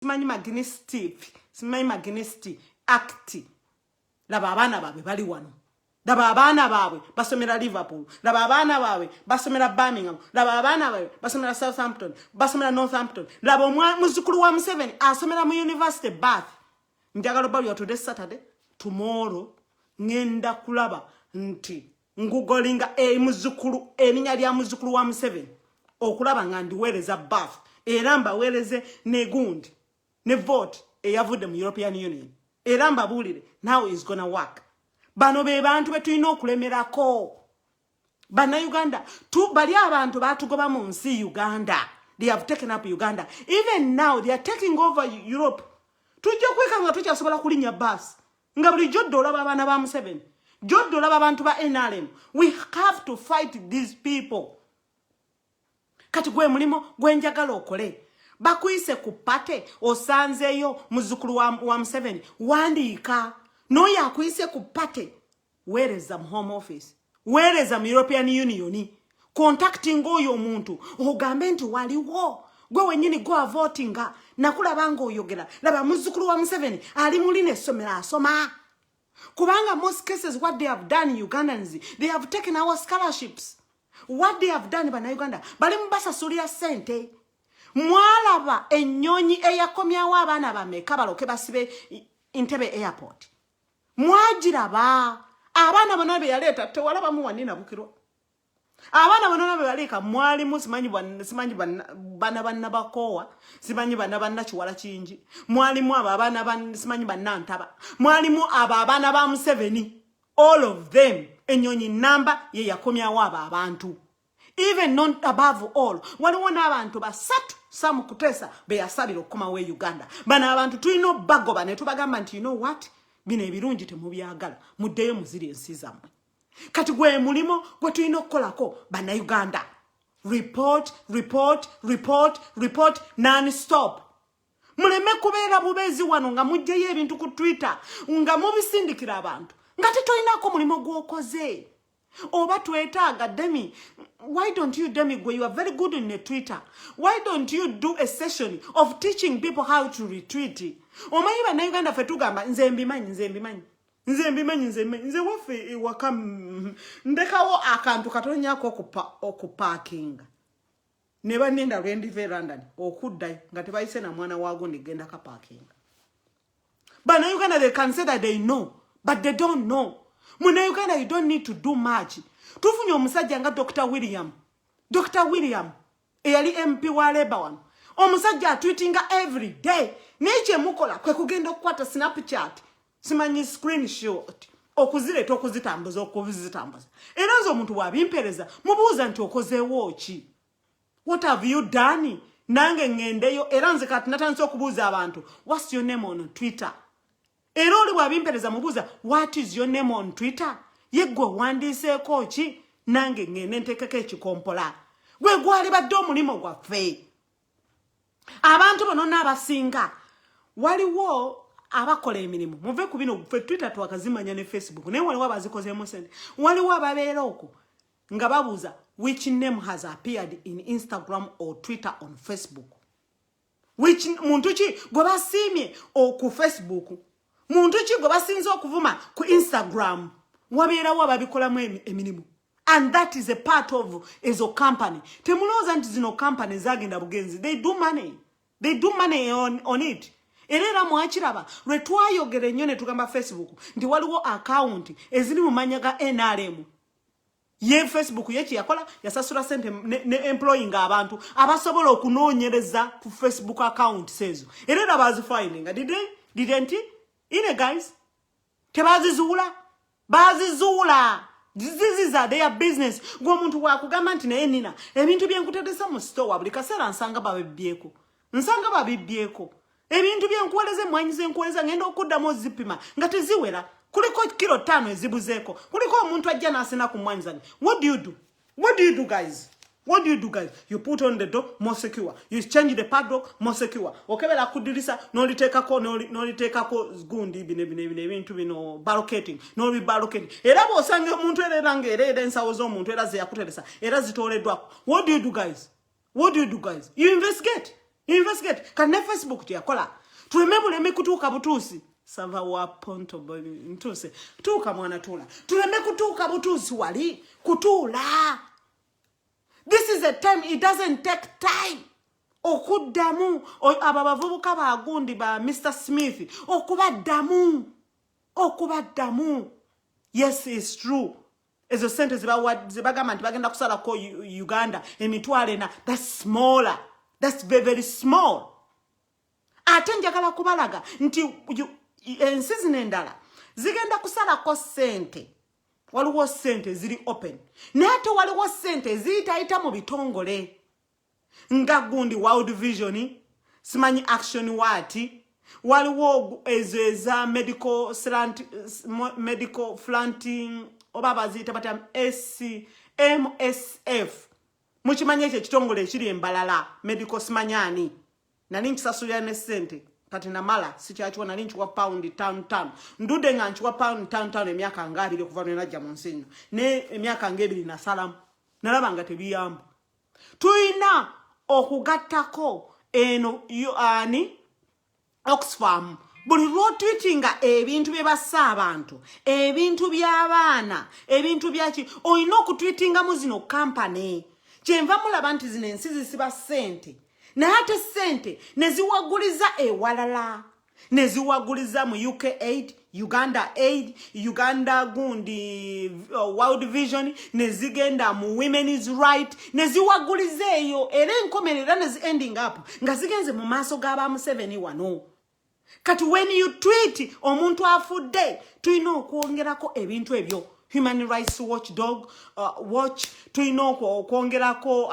simanyi Magnitsky Act laba abaana baabwe bali wano laba abaana baabwe basomera Liverpool laba abaana baabwe basomera Birmingham laba abaana baabwe basomera Southampton basomera Northampton laba muzukulu wa Museveni asomera mu University Bath njagala bali today Saturday tomorrow ngenda kulaba nti ngugolinga muzukulu eninya lya muzukulu wa Museveni okulaba ngandi wereza Bath eramba wereze negundi ne vote eyavudde mu European Union eramba bulire now is gonna work bano be bantu betulina okulemerako bana Uganda tu bali abantu batugoba mu nsi Uganda they have taken up Uganda even now they are taking over Europe tujja kweka nga tukyasobola kulinya bus nga buli joddo olaba abana ba Museveni joddo olaba abantu ba NRM we have to fight these people kati gwe mulimo gwenjagala okole bakuyise ku pate osanzeyo muzukulu wa Museveni wandiika noyo akuyise ku pate where is the home office where is the European Union contacting oyo omuntu ogambe nti waliwo gwe wenyini go voting nakulaba ngo oyogera laba muzukulu wa Museveni ali muline somera asoma kubanga most cases what they have done Ugandans they have taken our scholarships what they have done bana Uganda bali mbasa sulia sente mwalaba ennyonyi eyakomyawo abaana bameka baloke basibe Entebbe airport mwagiraba abaana bano be yaleta tewalaba mu wanina bukiro abaana bano be yaleka mwalimu simanyi bana bakowa simanyi bana chiwala kingi mwalimu abaana simanyi bannantaba mwalimu abaana ba Museveni all of them ennyonyi namba ye yakomyawo abantu even not above all waliwo n'abantu basatu Sam Kutesa be yasabira okoma we Uganda bana abantu tulino bagoba ne tubagamba nti you know what bino ebirungi temubyagala muddeyo muziri ensi zammwe kati gwe mulimo gwe tulina okukolako bana Uganda report non-stop muleme kubeera bubezi wano nga mujjeyo ebintu ku Twitter nga mubisindikira abantu nga titolinako mulimo gwokoze oba twetaaga Demi why don't you Demi gwe you are very good in the Twitter why don't you do a session of teaching people how to retweet omanyi bana Uganda fe tugamba nze mbimanyi nze wafe waka ndekawo akantu katonyako okuparking ne banenda lwendi ve London okuddayo nga tebayise na mwana waago ndigenda ka parking bana Uganda they consider they know but they don't know muna Uganda you don't need to do much tufunye omusajja nga Dr. William eyali MP wa Labour omusajja tweetinga every day neche mukola kwe kugenda okukwata Snapchat simanyi screenshot okuzireta okuzitambuza era nzo omuntu wabimpereza mubuuza nti okozeewo ki what have you done nange ngendeyo era nze kati natandise okubuuza abantu what's your name on Twitter era oli wabimpereza mubuuza what is your name on Twitter yegwe wandiseeko ki nange ngende ntekeko ekikompola gwe gwali badde omulimo gwaffe abantu bano n'abasinga waliwo abakola emirimu muve ku bino ffe Twitter twakazimanya ne Facebook naye waliwo abazikozeemu sente waliwo ababeera okwo nga babuuza which name has appeared in Instagram or Twitter on Facebook which muntu ki gwe basiimye ku Facebook muntu ki gwe basinza okuvuma ku Instagram wabeerawo ababikolamu emirimu and that is a part of ezo company temulooza nti zino company zagenda bugenzi they do money on it era mwakiraba lwe twayogera ennyo ne tugamba Facebook nti waliwo account eziri mu manya ga NRM ye Facebook yeki yakola yasasula sente ne employing abantu abasobola okunoonyereza ku Facebook account sezo era bazifinding didn't guys tebazizuula bazizuula This are their business. Gwo muntu wakugamba nti naye nina ebintu byenkutegesa mu store buli kaseera nsanga babibbyeko ebintu byenkuweleze mwanyize nkuweleza ngenda okuddamu zipima nga teziwera kuliko kilo 5 ezibuzeeko kuliko omuntu ajja n'asena ku mwanyiza what do you do guys you put on the door more secure you change the padlock more secure okebera kudirisa noliteekako gundi bine ebintu bino barricading era bw'osanga omuntu era ng'era ensawo z'omuntu era ze yakuteresa era zitooleddwako what do you do guys you investigate kana Facebook tiyakola tuleme kutuuka butuusi sava wa ponto ntuse tuuka mwana tula tuleme kutuuka butuusi wali kutula. This is a time, it doesn't take time. Okuddamu ababavubuka bagundi ba Mr. Smith okubaddamu. Yes, it's true. Ezo sente zibagamba nti bagenda kusala ko Uganda emitwalo ena, that's smaller, that's very, very small. Ate njagala kubalaga nti ensi zino endala zigenda kusala ko sente. Waliwo sente ziri open. Naate waliwo sente ziyitaayita mu bitongole. Nga gundi World Vision, simanyi action wati, waliwo eza medical fronting, obaba ziyita bata MSF. Mukimanyi ekyo ekitongole ekiri embalala, medical simanyani. Nali nkisasulira ne sente. Kati namala sikyachwa nali nchukwa pound town. Ndude nga nchukwa pound town emyaka nga 2 kuva najja mu nsinyo. Ne emyaka nga 2 na salamu. Nalaba nga tebiyamba. Tuina okugattako eno ani Oxfam. Buli lwotwitinga ebintu bye bassa abantu, ebintu by'abaana, ebintu byaki oyina okutwitinga mu zino company. Kyenva mulaba nti zino ensi zisiba sente. Na ate sente neziwaguliza ewalala. Neziwaguliza mu UK aid, Uganda aid, Uganda gundi World Vision, nezigenda mu women's right, neziwaguliza eyo era enkomerera nezi ending up nga zigenze mu maaso g'aba Museveni wano. Kati when you tweet omuntu afudde tuyina okwongerako ebintu ebyo. Human Rights Watchdog watch tuyina okwongerako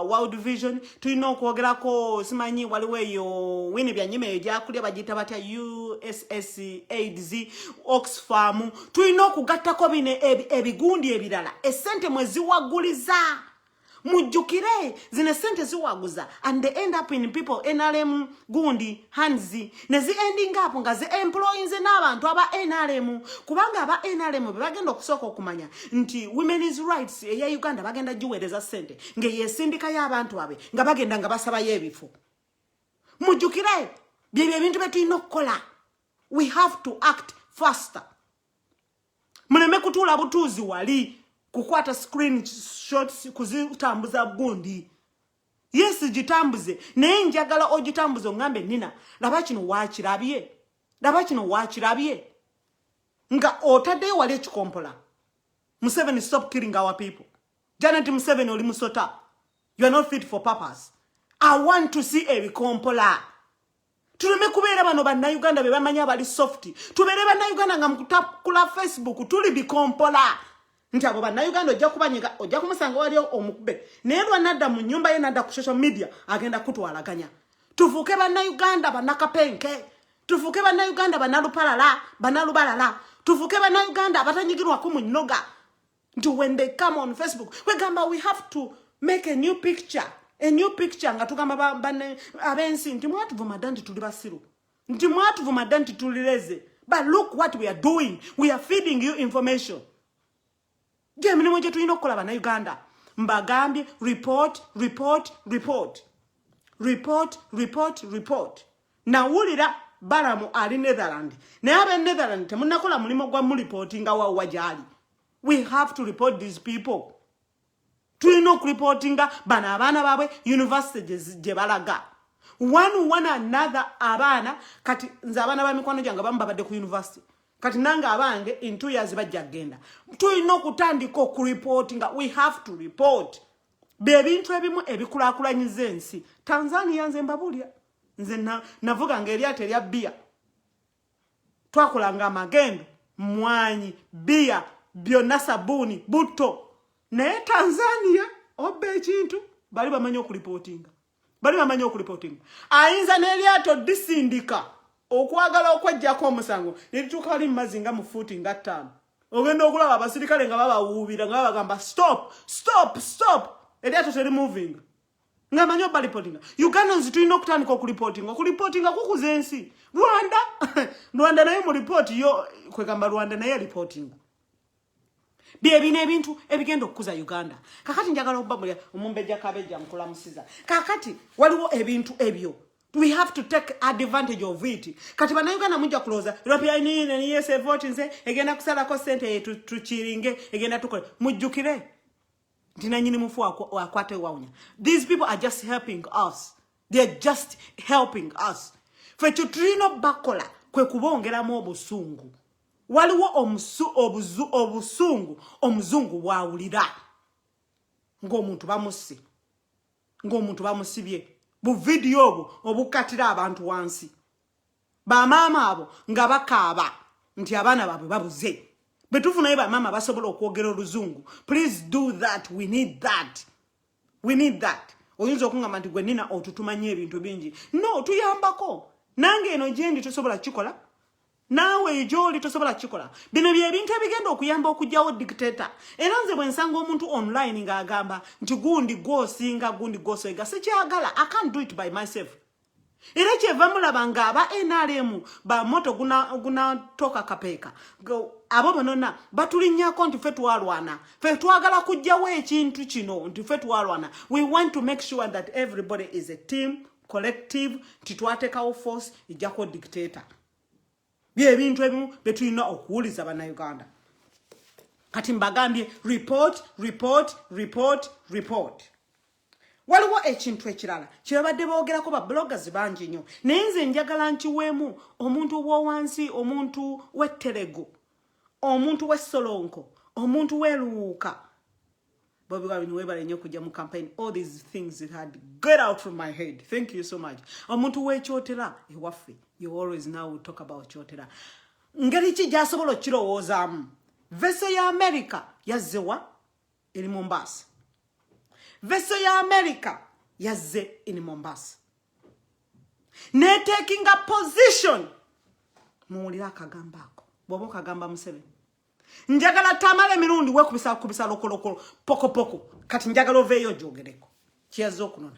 World Vision, tuyina okwongerako simanyi waliwo eyo wini byanyime egyakulya bagiyita batya USS AIDS Oxfam, tuyina okugattako bine ebigundi ebirala esente mweziwaguliza. Mujukire zine sente ziwaguza and they end up in people NRM gundi hands nezi ending up nga ze employees n'abantu aba NRM kubanga aba NRM bagenda okusooka okumanya nti women's rights ya Uganda bagenda jiwereza sente nge yesindika y'abantu abe nga bagenda nga basaba yebifu. Mujukire bye bintu betulina okukola. We have to act faster. Muleme kutula butuuzi wali kukwata screenshots kuzitambuza gundi. Yes jitambuze naye njagala ojitambuze ngambe nina laba kino wakirabye nga otadde wali ekikompola. Museveni, stop killing our people. Janet Museveni oli musota. You are not fit for purpose. I want to see a bikompola. Tuleme kubeera bano banna Uganda be bamanya bali soft. Tubeere banna Uganda nga mukutapula Facebook tuli bikompola. Nti abo banna Uganda ojja kubanyiga ojja kumusanga wali omukube naye lwanadda mu nyumba ye nadda ku social media agenda kutwalaganya. Tufuuke banna Uganda bannakapenke, tufuuke banna Uganda bannalubalala, tufuuke banna Uganda abatanyigirwako mu nnoga. Nti when they come on Facebook wegamba we have to make a new picture nga tugamba banne abensi nti mwatuvuma dda nti tuli basiru, nti mwatuvuma dda nti tulireze. But look what we are doing, we are feeding you information. Jemini mweje tulina okukola bana Uganda mbagambye report. Nawulira balamu ali Netherland naye abe Netherland temunakola mulimo gwa mu reporting wa wajali. We have to report these people. Tulina okureportinga bana abaana babwe universities gye balaga. One another abaana kati nze abaana ba mikwano gyange bambabadde ku university. Kati nanga abange in 2 years bajja genda. Tulina okutandika okureportinga. We have to report. Bebintu ebimu ebikulakulanyiza ensi. Tanzania nze mbabulya. Nze navuga ng'eryato erya bia. Twakolanga amagendo, mwanyi, bia, byonna sabuni, buto. Naye Tanzania obbe ekintu bali bamanyi okureportinga. Ayinza n'eryato disindika. Okwagala okwajjako omusango nituuka wali mazinga mu fuuti nga 5. Ogenda okulaba abasirikale nga babawuubira nga babagamba stop. Eryato teri moving. Nga manyo ba reporting. Ugandans tulina okutandika okureportinga kukuza ensi. Rwanda naye mu report yo kwegamba Rwanda naye reporting. Byebina ebintu ebigenda okukuza Uganda. Kakati njagala okubabulya omumbejja kabeja nkulamusiza. Kakati waliwo ebintu ebyo. We have to take advantage of it. Kati bannayuganda mujja kuloza European Union yes vote nze egenda kusalako sente tuchiringe egenda tukole mujjukire ntina nyini mufu akwate wawunya. These people are just helping us. They're just helping us. Fe tulina bakola kwe kubongeramu obusungu. Waliwo obusungu omuzungu bwawulira ng'omuntu bamusse ng'omuntu bamusibye bu video obo obukatira abantu wansi ba mama abo nga bakaaba nti abaana babwe babuze betufuna eba mama basobola okwogera oluzungu. Please do that. We need that. We need that. Oyinza okungamba nti gwe nina otutumanye ebintu bingi. No, tuyambako. Nange eno jendi tosobola kikola. Nawe ijoli tosobola kikola. Bino bye bintu ebigenda okuyamba okujjawo dictator. Era nze bwe nsanga omuntu online nga agamba nti gundi gosinga gundi gosoega sikyagala. I can't do it by myself. Era kyeva mulaba nga aba NRM ba moto guna toka kapeka. Abo banona batulinnyako nti ffe twalwana. Ffe twagala kujjawo ekintu kino nti ffe twalwana. We want to make sure that everybody is a team, collective, titwatekawo force ijjako dictator. Bye bintu ebimu betulina okuwuliza bannayuganda. Kati mbagambye report. Waliwo ekintu ekirala kyebadde boogerako ba bloggers bangi nnyo naye nze njagala nkiweemu omuntu w'owansi, omuntu w'etterego, omuntu w'essolonko, omuntu w'eruwuuka. Bobi Wine webale nnyo kujja mu campaign. All these things that had get out from my head. Thank you so much. Omuntu w'ekyotera ewaffe. You always now talk about kyotera. Ngeri ki gy'asobola okkirowoozaamu. Vessel ya America yazzewa eri Mombasa. Vessel ya America yazze in Mombasa. Ne taking a position. Muwulira akagamba ako. Bw'oba okagamba Museveni. Njagala tamale mirundi kubisa lokolokolo poko. Kati njagala oveeyo gyogereko. Kiyazze okunona.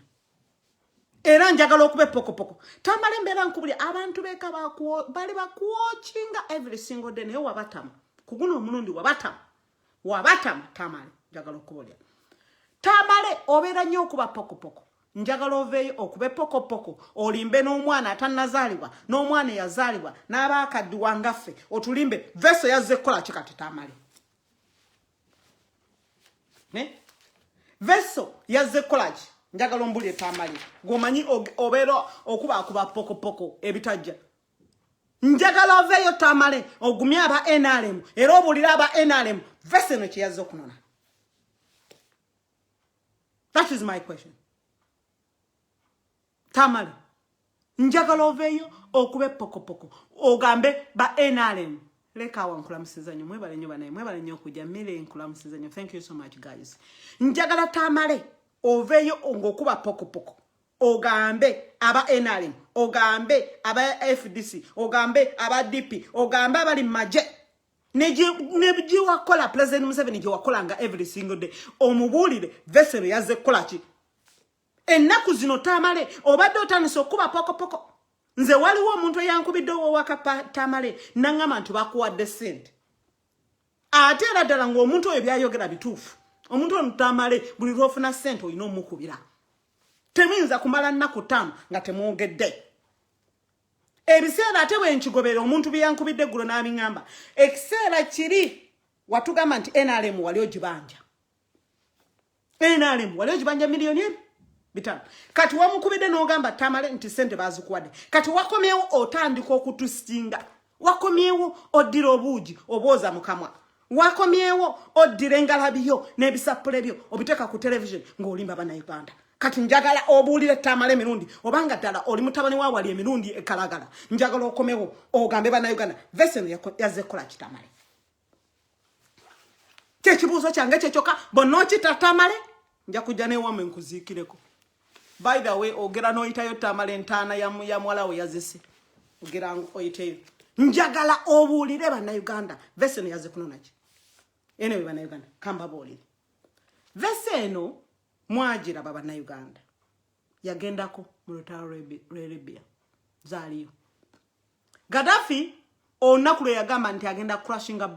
Era njagala okube poko. Tamale mbeera nkubulya abantu beeka bali bakuwochinga every single day naye wabatama. Kuguno omulundi wabatama tamale njagala okubulya. Tamale obeera nnyo okuba poko. Njagala oveeyo okube poko. Olimbe n'omwana atannazaalibwa, n'omwana eyazaalibwa, n'abaakaddiwa ngaffe. Otulimbe Vessel yazze kukola ki kati tamale. Vessel yazze kukola ki? Njagala ombulye tamale. Gomanyi obeera okuba poko ebitajja. Njagala oveeyo tamale ogumye aba NRM era obulira aba NRM Vessel no kye yazze okunona. That is my question. Tamale. Njagala oveeyo okube poko. Ogambe ba NRM. Leka wankulamusiza nnyo mwebale nnyo okujja mmere nkulamusiza nnyo. Thank you so much guys. Njagala tamale oveeyo ngokuba poko. Ogambe aba NRM. Ogambe aba FDC. Ogambe aba DP. Ogambe abali maje. Neji wakola President Museveni je wakolanga every single day. Omubulire Vessel yazze kukola ki? Ennaku zino tamale obadde otandise okuba poko. Nze waliwo omuntu eyankubidde owaka tamale nangamba nti bakuwadde ssente. Ate era ddala ng'omuntu oyo byayogera bituufu. Omuntu ono tamale buli lwofuna ssente olina omukubira. Temuyinza kumala nnaku 5 nga temwogedde. Ebiseera ate bwenkigobera omuntu byankubidde eggulo n'abingamba. Ekiseera kiri watugamba nti NRM wali ogibanja. NRM wali ogibanja miliyoni 5. Kati wamukubidde n'ogamba tamale nti ssente bazikuwadde. Kati wakomyewo otandika okutusinga. Wakomyewo oddira obuugi obwoza mu kamwa. Wakomyewo oddira engalabiyo n'ebisapule byo obiteeka ku television ng'olimba bannayuganda. Kati njagala obuulire tamale mirundi obanga ddala oli mutabani wa wali emirundi ekalagala. Njagala okomewo ogambe bannayuganda Vessel yazze kukola ki tamale. Kyekibuuzo kyange kyekyoka bonna okita tamale nja kujja n'ewammwe nkuziikireko. By the way, ogera noyitayo tamale ntaana ya mwala we yazise. Ogera oyiteyo. Njagala obuulire bannayuganda Vessel yazze kunona ki. Anyway bannayuganda kamba boolire. Vessel eno mwagira bannayuganda. Yagendako mu lutalo lwe Libya. Zaaliyo. Gaddafi olunaku lwe yagamba nti agenda crushinga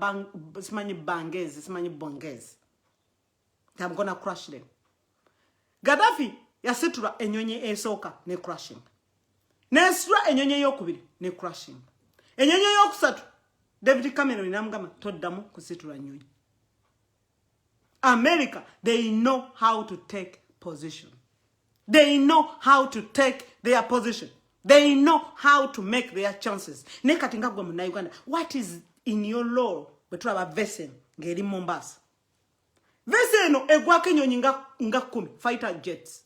simanyi bangezi simanyi bongezi. I'm gonna crush them. Gaddafi yasitula enyonyi esooka ne crushing. Nesitula enyonyi ey'okubiri ne crushing. Enyonyi ey'okusatu David Cameron namugamba toddamu kusitula nyonyi. America, they know how to take position. They know how to take their position. They know how to make their chances. Nekati nga gwe mu Uganda, what is in your law betulaba vessel ngeri Mombasa? Vessel no egwako ennyonyi nga 10 fighter jets.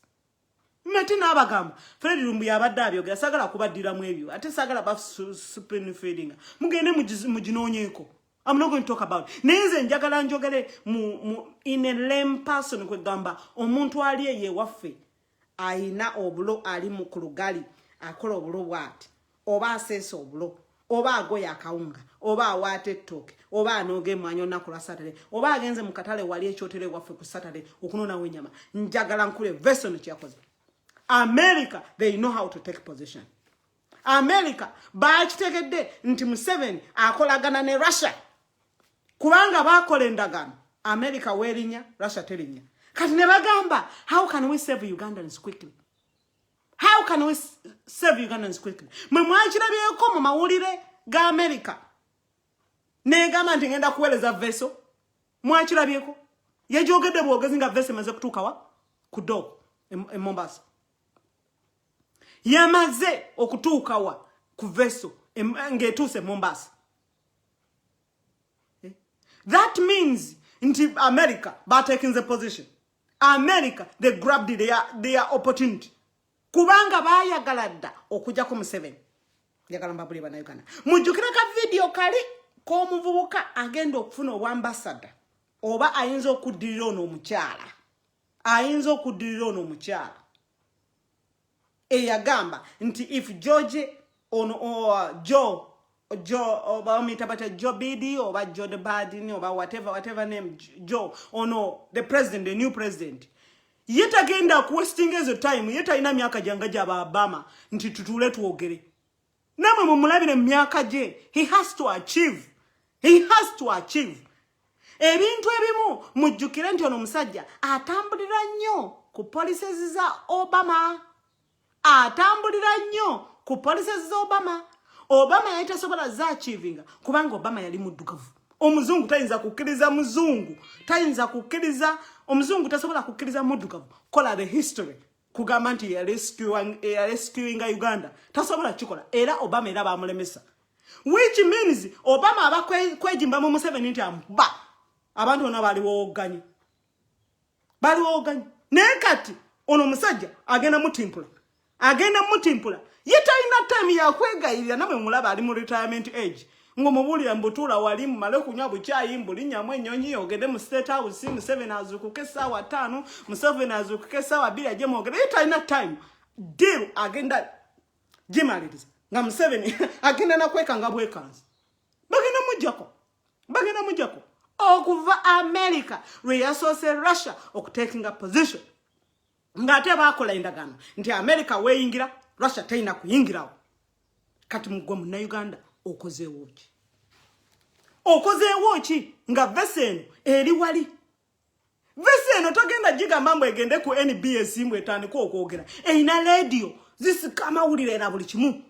Meti n'abagamba Fred Lumbu yabadde abyogera sagala kubaddiramu ebyo ate sagala ba supreme feeding mugende muginoonyeeko. I'm not going to talk about it. Neze njagala njogere in a lame person kwe gamba omuntu ali ye waffe aina obulo ali mu kulugali akola obulo bwati oba asesa obulo oba agoya akawunga oba awaate ettooke oba anooge mwanyo olunaku lwa Saturday oba agenze mu katale wali ekyotere waffe ku Saturday okunonawo ennyama njagala nkule vessel kyakoze. America, they know how to take position. America baakitegedde nti Museveni akolagana ne Russia kubanga bakola endagano. America werinya Russia terinya. Kati ne bagamba how can we save Ugandans quickly? How can we save Ugandans quickly? Mwe mwakirabyeko mu mawulire ga America negamba nti ngenda kuweereza vessel. Mwakirabyeko yejogedde bwogezi nga vessel maze kutuuka wa ku Dogo e Mombasa. Yamaze okutuuka wa ku vessel ngetuuse Mombasa. That means nti America by taking the position. America, they grabbed their opportunity. Kubanga bayagala dda okujja ku Museveni. Njagala mbabuli bana Uganda. Mujjukira ka video kali ko muvubuka agenda okufuna obwambassador oba ayinza okuddirira ono omukyala. Ayinza okuddirira ono omukyala. Eyagamba nti if George ono Joe oba omitabata Joe Bidi oba Joe the Badini oba whatever name Joe ono the president, the new president yetagenda wasting ezo time yeta ina myaka janga jaba Obama nti tutule tuogere namwe mumulabire myaka je. He has to achieve ebintu ebimu. Mujjukire nti ono musajja atambulira nnyo ku policies za Obama. Atambulira nnyo ku policies za Obama. Obama yaita sobola za achieving kubanga Obama yali muddugavu. Omuzungu tayinza kukkiriza muzungu. Tayinza kukkiriza omuzungu tasobola kukkiriza muddugavu. Kola the history kugamba nti rescuing Uganda. Tasobola kikola. Era Obama era bamulemesa. Which means Obama abakwejimba mu Museveni nti amuba. Abantu ona baliwo oganyi. Nekati ono musajja agenda mutimpula. Yetalina time ya kwegayirira namwe mulaba ali mu retirement age. Ngomubulira mbutula wali male kunywa buchayi mbulinya mwe nyonyi ogede mu state house Museveni azukuke sawa 5 Museveni azukuke sawa 2 aje mogede. Yetalina time deal agenda jimaliriza nga Museveni agenda nakweka nga bwekanzi. Bagenda mujjako okuva America resource Russia okutaking a position. Ngate bakola endagano nti America weyingira Russia tayina kuyingirawo. Kati mugwe mu Uganda okozeewo ki nga vessel eri wali. Vessel togenda jigamba mbu egende ku NBS mbu etandika okwogera. Eina radio zisikama wulire na buli kimu.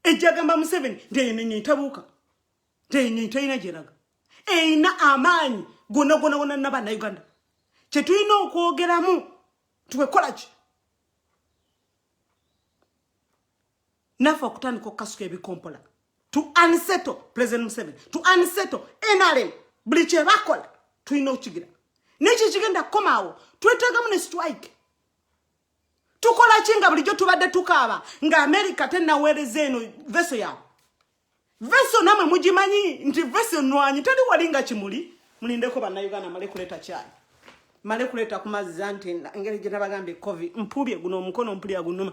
Ejagamba Museveni ndenye itabuka. Tayina jeraga. Eina amaanyi gona naba Uganda. Chetulina okwogeramu tuwekola ki? Nafa okutandika okukasuka ebikompola to unsettle President Museveni, to unsettle NRM. Buli kye bakola tulina okukigira. N'ekyo kigenda kukomaawo twetegamu ne strike. Tukola ki nga bulijjo tubadde tukaaba nga America tennaweereza eno vessel yawo. Vessel namwe mugimanyi nti vessel nwanyi teri walinga kimuli. Mulindeko bannayuganda male kuleta kyali. Male kuleta kumazzi nti engeri gye nabagambye COVID mpubye guno omukono mpulya gunuma.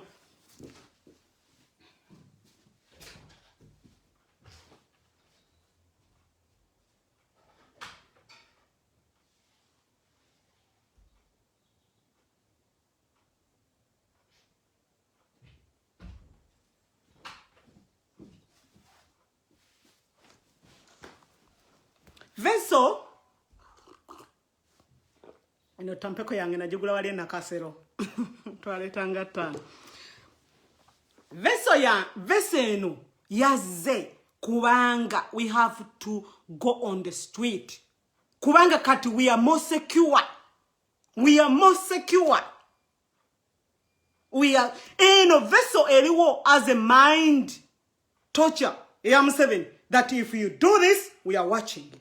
vessel ino tampeko yange najigula wali na kasero twaletanga tano vessel eno yazze kubanga we have to go on the street kubanga kati we are more secure we are eno vessel eliwo as a mind torture ya Museveni that if you do this we are watching you.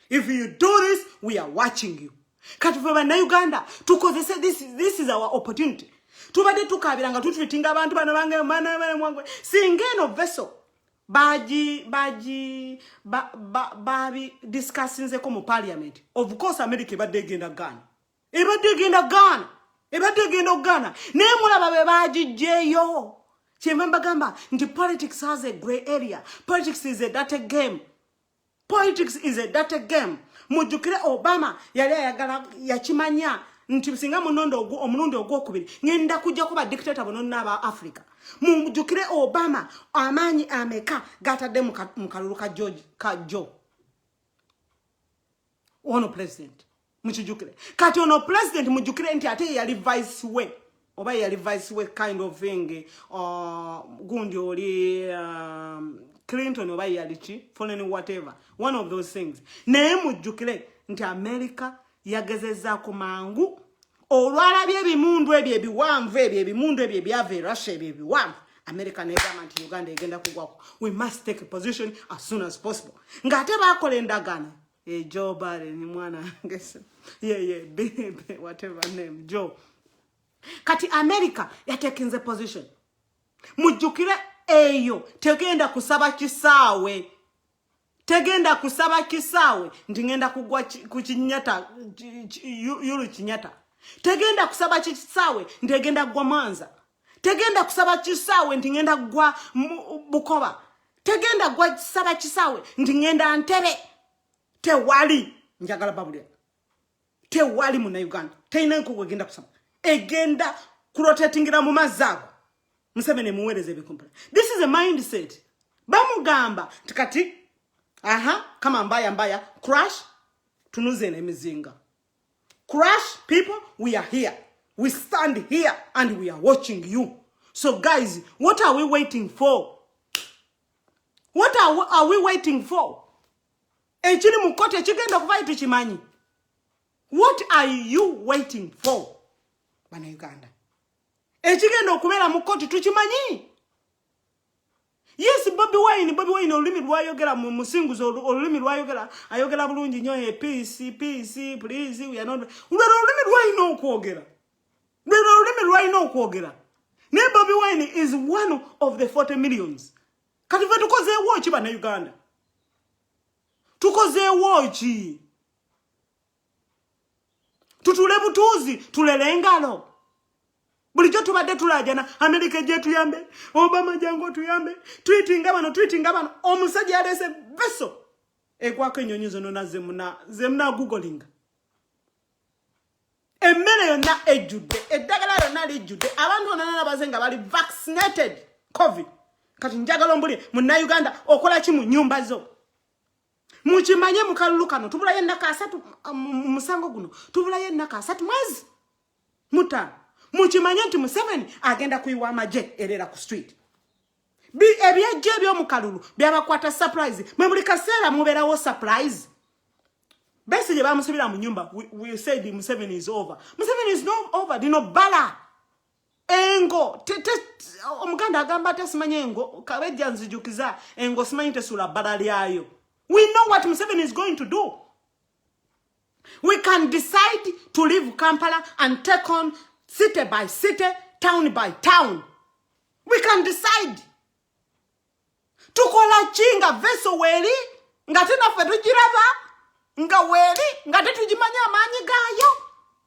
If you do this we are watching you. Kati fwe na Uganda tukozese this is our opportunity. Tubade tukabiranga tutwitinga abantu bana bange mana mwangwe singeno vessel babi discussing ze mu parliament. Of course America badde genda Ghana. Ebadde genda Ghana. Ne mulaba be bajijeyo. Chemba gamba nti politics has a gray area. Politics is a dirty game. Mujukire Obama yali ayagala yakimanya nti singa omulundi ogwokubiri ngenda kujja kuba dictator bono n'aba Africa. Mujukire Obama amanyi ameka gatadde mu kalulu ka Joe. Ono president. Mujukire. Kati ono president mujukire nti ate yali vice way. Oba yali vice way kind of thing. Gundi oli Clinton oba yali chi foreign whatever. One of those things. Naye mujukire nti America yagezeza ku mangu olwala byebimundu ebyebiwanvu ebyebimundu ebyebyave Russia ebyebiwanvu America ne government Uganda egenda kugwako. We must take a position as soon as possible. Ngate bakola endagana Joe Biden mwana ngese whatever name Joe. Kati America yatekinze position. Mujukire eyo tegenda kusaba kisawe. Ndingenda kugwa kuchinyata yulu chinyata. Tegenda kusaba kisawe ndegenda gwa Mwanza. Tegenda kusaba kisawe ndingenda gwa Bukoba. Tegenda gwa saba kisawe ndingenda Ntebe. Tewali njagala babulia. Tewali mu Uganda. Teina nko genda kusaba. Egenda kurotatingira mu mazago. Museveni muwereze bikumpala. This is a mindset. Bamugamba tikati kama mbaya crash tunuze na mizinga. Crash people, we are here. We stand here and we are watching you. So guys, what are we waiting for? What are we waiting for? Echini mukote chigenda kuvai tuchimanyi. What are you waiting for? Bana Uganda. Echigenda okubera mukote tuchimanyi. Yes, Bobi Wine olulimi lwayogera mu musinguzo olulimi lwayogera ayogera bulungi nyo peace please we are not olulimi lwayina okwogera. Ne Bobi Wine is one of the 40 millions. Kati fe tukoze watch bana Uganda. Tukoze watch. Tutule butuzi tulele engalo. Bulijo tubadde tulajana America je tuyambe Obama jango tuyambe tweetinga bano omusajja alese beso ekwako enyonyizo nona zemna googling emmere yonna ejjudde eddagala yonna lijjudde abantu onana bazenga bali vaccinated covid kati njagala mbuli mu Uganda okola ki mu nyumba zo mukimanye mukalulu kano tubulaye nnaka 3 musango guno tubulaye nnaka 3 mwezi muta mukimanye nti Museveni agenda kuyiwa amaje erera ku street ebyeje byomukalulu byabakwata surprise mwe kaseera muberawo surprise bese je bamusubira mu nyumba we said Museveni is over. Museveni is not over. Dino bala engo omuganda agamba tasimanye engo kabejja nzijukiza engo simanyi tesula bala lyayo. We know what Museveni is going to do. We can decide to leave Kampala and take on city by city, town by town. We can decide. Tukola chinga veso weli, ngatina fetu jiraba, nga weli, ngatitu jimanya amanyi gayo.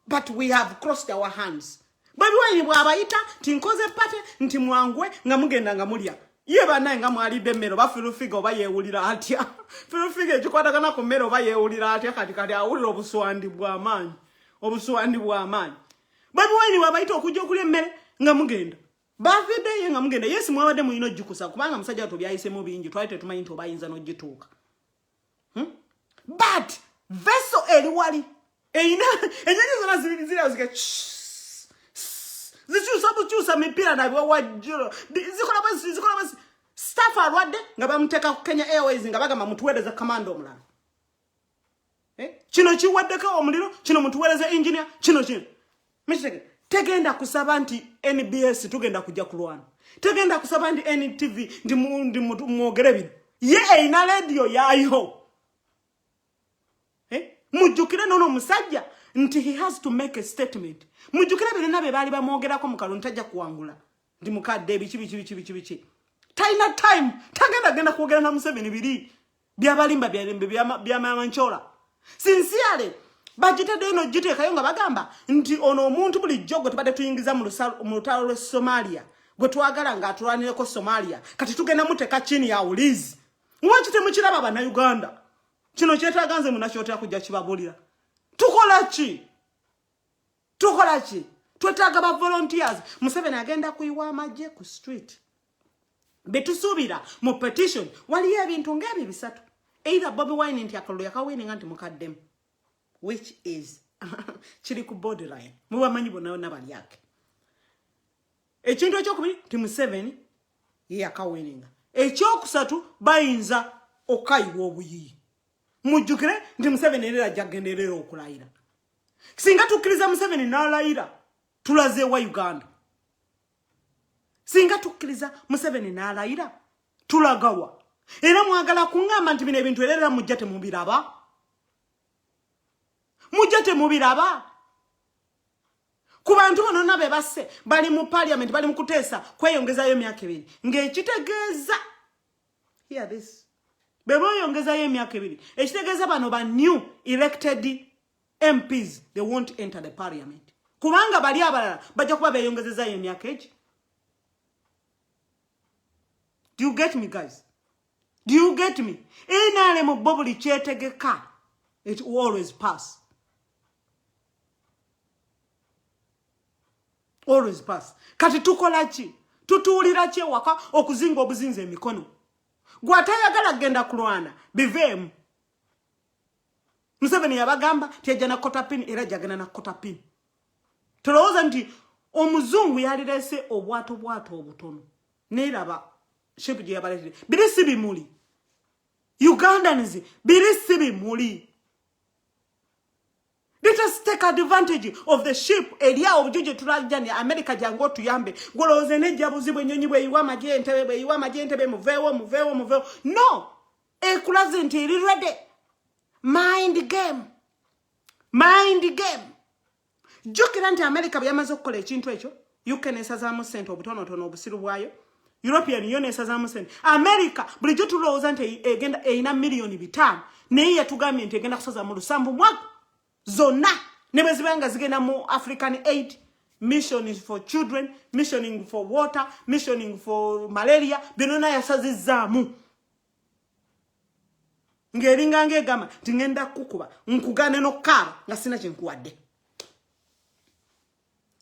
But we have crossed our hands. Babi wani mwabaita, tinkoze pate, ntimwangwe, ngamugenda ngamulia. Yeba na nga mwali bemero ba filufigo ba yewulira atya. Filufigo chikwata kana ku mero ba yewulira atya kati awulira obuswandi bwa manyi. Obuswandi bwa manyi. Babi wani wabaita okujja okulya emmere nga mugenda. Birthday ye nga mugenda. Yes mwabadde muyino jikusa kubanga musajja to byayise mu bingi twali tetumanyi nti obayinza no jituuka. But vessel eri wali eina enyenyi zona zibizira uzike zichusa mipira na wajiro zikola basi staff alwadde nga bamuteka ku Kenya Airways nga bagamba mutuwereza commando omulala kino kiwaddeko omuliro kino mutuwereza engineer kino misheke tegenda kusaba nti NBS tugenda kujja kulwana tegenda kusaba nti NTV ndi mwogere bino ye eina radio yayo mujukire nono musajja nti he has to make a statement mujukire bino nabe bali bamwogerako mu kalulu ntajja kuwangula ndi mukadde ebichi taina time tagenda kwogera na Museveni biri byabalimba byamamanchola sincerely bajitadde ino jiteekayo nga bagamba nti ono omuntu buli jjogo tubadde tuyingiza mu lutalo lwe Somalia gwe twagala nga atulwanireko Somalia kati tugenda muteka chini ya ulizi mwaki temukiraba bana Uganda kino kyetaaganze munakyotera kujja kibabulira tukola ki twetaaga ba volunteers Museveni agenda kuyiwa amagye ku street betusubira mu petition waliyo ebintu ng'ebyo bisatu either Bobi Wine nti akalulu yakawini nti mukaddemu which is kiri ku borderline mubamanyi bonna nabali yake ekintu ekyokubiri ti Museveni ye yakawininga ekyokusatu bayinza okayiwa obuyiyi mujjukire nti Museveni era jagenderera okulayira singa tukkiriza Museveni n'alayira tulaze wa Uganda singa tukkiriza Museveni n'alayira tulagawa era mwagala kuŋŋamba nti bino ebintu era mujjate mubiraba ku bantu bano nabe basse bali mu parliament bali mu kuteesa kweyongezayo emyaka 2 ng'ekitegeeza hear this beboyongezayo emyaka 2 ekitegeeza bano ba new elected MPs they won't enter the parliament kubanga bali abalala bajja kuba beyongezezayo emyaka egi. Do you get me, guys? Do you get me? Inale mu bobuli kyetegeka it will always pass. Always pass. Kati tukola ki? Tutuulira ki waka okuzinga obuzinze emikono. Gwatayagala genda kulwana biveemu. Museveni yabagamba tiyajja kotapin era jagana na kotapin. Tulowooza nti omuzungu yalirese obwato obutono. Neraba shepu gye yabaletire. Biri si bimuli. Ugandans biri si bimuli. Let us take advantage of the ship elia obujuje tulajjani America jango tuyambe goloze nejjabuzi bwenyonyi bweyiwa magente muvewo no ekulaze nti iri ready mind game jukira nti America byamaze okukola ekintu ekyo UK nesazamu sente obutonotono obusiru bwayo European Union nesazamu sente America bulijjo tulowooza nti egenda eina milioni 5 naye yatugambye nti egenda kusaza mu lusambu mwaka zona nebezibanga zigenda mu African aid mission is for children missioning for water missioning for malaria binona yasazizaamu ngeringa ngegama tingenda kukuba nkugane no kara nga sina kyenkuwadde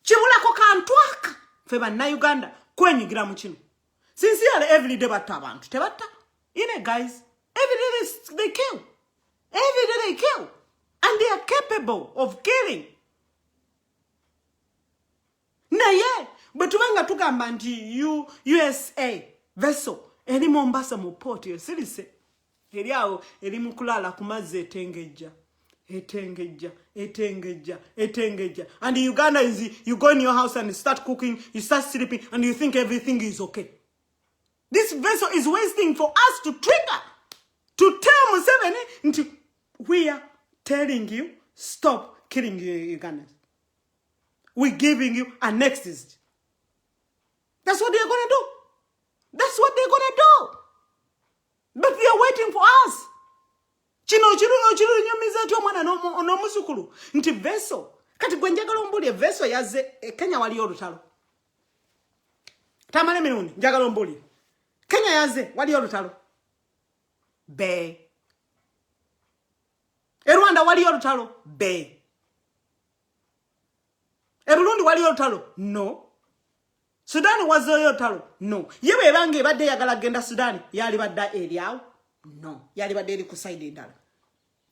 kibulako kantwaka feba na Uganda kwenyigira mu kino sincerely every day batta abantu tebatta guys every day they kill and they are capable of killing. Naye, betubanga tugamba nti USA vessel eri Mombasa mu port yo sirise. Eri awo eri mukulala kumazze etengeja. And Uganda is you go in your house and start cooking, you start sleeping and you think everything is okay. This vessel is wasting for us to trigger to tell Museveni nti we are telling you, stop killing Ugandans. We're giving you an exit. That's what they're going to do. But they are waiting for us. Chino nyumiza tu mwana no musukulu. Nti vessel. Kati gwenjagala ombuli vessel yaze Kenya wali olutalo. Tamale minundi njagala ombuli. Kenya yaze wali olutalo. Be. Rwanda wali olutalo be. Burundi wali olutalo no. Sudan was olutalo no. Yewe bange badde yagala genda Sudan yali badda eriawo no. Yali badde eri ku side endala.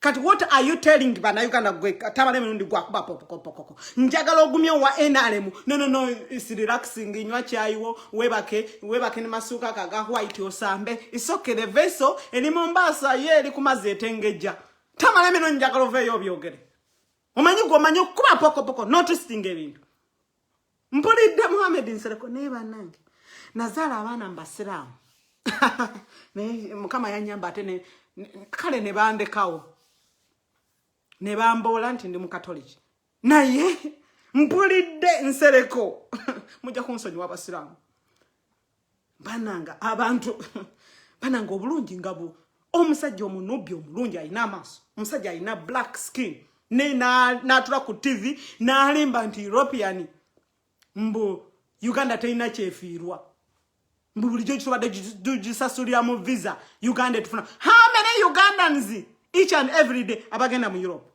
Kati what are you telling Uganda gwe tamale mirundi gwa kuba pokopoko. Njagala ogumya wa NRM. No, it's relaxing inywa chayiwo webake ne masuka kaga white osambe. It's okay the vessel eri Mombasa ye eri kumaze etengeja. Tamale mirundi njagala oveyo byogere. Omanyi kuba pokopoko not twisting ebintu. Mpulidde Muhammad Nsereko neba nange. Nazala abana mbasiramu. Ne mukama yanyamba ate kale ne bandekawo. Ne bambola nti ndi mu Catholic. Naye mpulidde Nsereko. Mujja kunsonyiwa abasiramu. Bananga abantu bananga obulungi ngabo. Omusajja omunubbi omulungi ayina amaaso. Omusajja ayina black skin. Natula ku TV nalimba nti European mbu Uganda teina kyefiirwa. Mbu bulijjo kisobadde gisasulira mu visa Uganda etufuna. How many Ugandans each and every day abagenda mu Europe?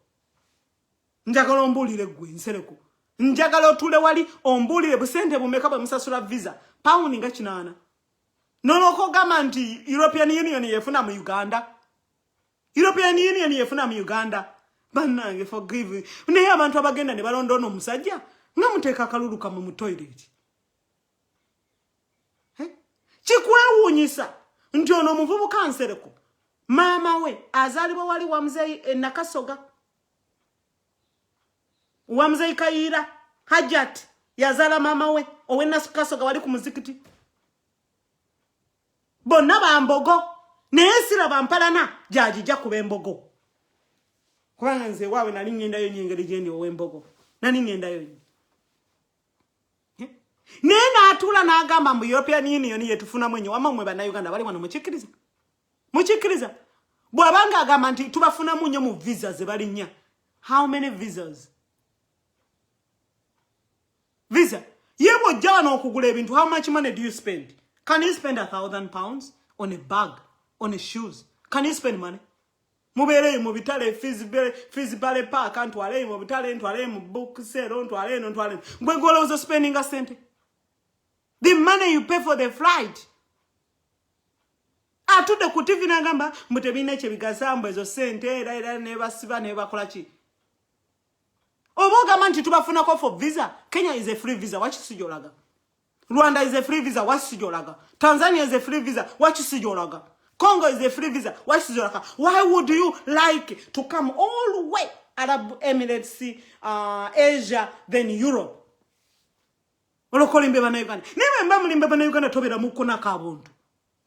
Njagala ombulire gwe Nsereko. Njagala otule wali ombulire busente bumeka bwe musasula visa. Pound nga 8. Noloko gamba nti European Union yefuna mu Uganda. European Union yefuna mu Uganda. Banange forgive. Naye abantu abagenda ne balondono omusajja nga muteeka akaluluka mu toilet. Chikwewunyisa nti ono omuvubuka Nsereko mama we azalibwa wali wa Mzee Nakasoga wa Mzee Kayira Hajat yazala mama we owe Nakasoga wali ku muzikiti bonna bambogo nesira bampalana jajija kubembogo kubanga nze wawe nali ngendayo nyengeri jendi owembogo nani ngendayo Nena atula na agamba mu European Union yetufuna mwenye wama mwe bana Uganda bali wano muchikiriza bwabanga agamba nti tubafuna munyo mu visas bali nya. How many visas? Visa yebo jawa na okugula ebintu. How much money do you spend? Can you spend £1,000 on a bag, on a shoes? Can you spend money? Mubere mu bitale feasible park antwale mu bitale ntwale mu book sale ntwale ngwe gola uzo spending a cent. The money you pay for the flight. Atude ku TV nagamba mutebine che bigasambo ezo sente era ne basiba ne bakola ki. Oboga manti tubafuna ko for visa. Kenya is a free visa. What sijolaga? Rwanda is a free visa. What sijolaga? Tanzania is a free visa. What sijolaga? Congo is a free visa. What sijolaga? Why would you like to come all the way Arab Emirates, Asia, then Europe? Olokolimbe bana Uganda. Niwe mba mulimbe bana Uganda tobera mukuna kabuntu.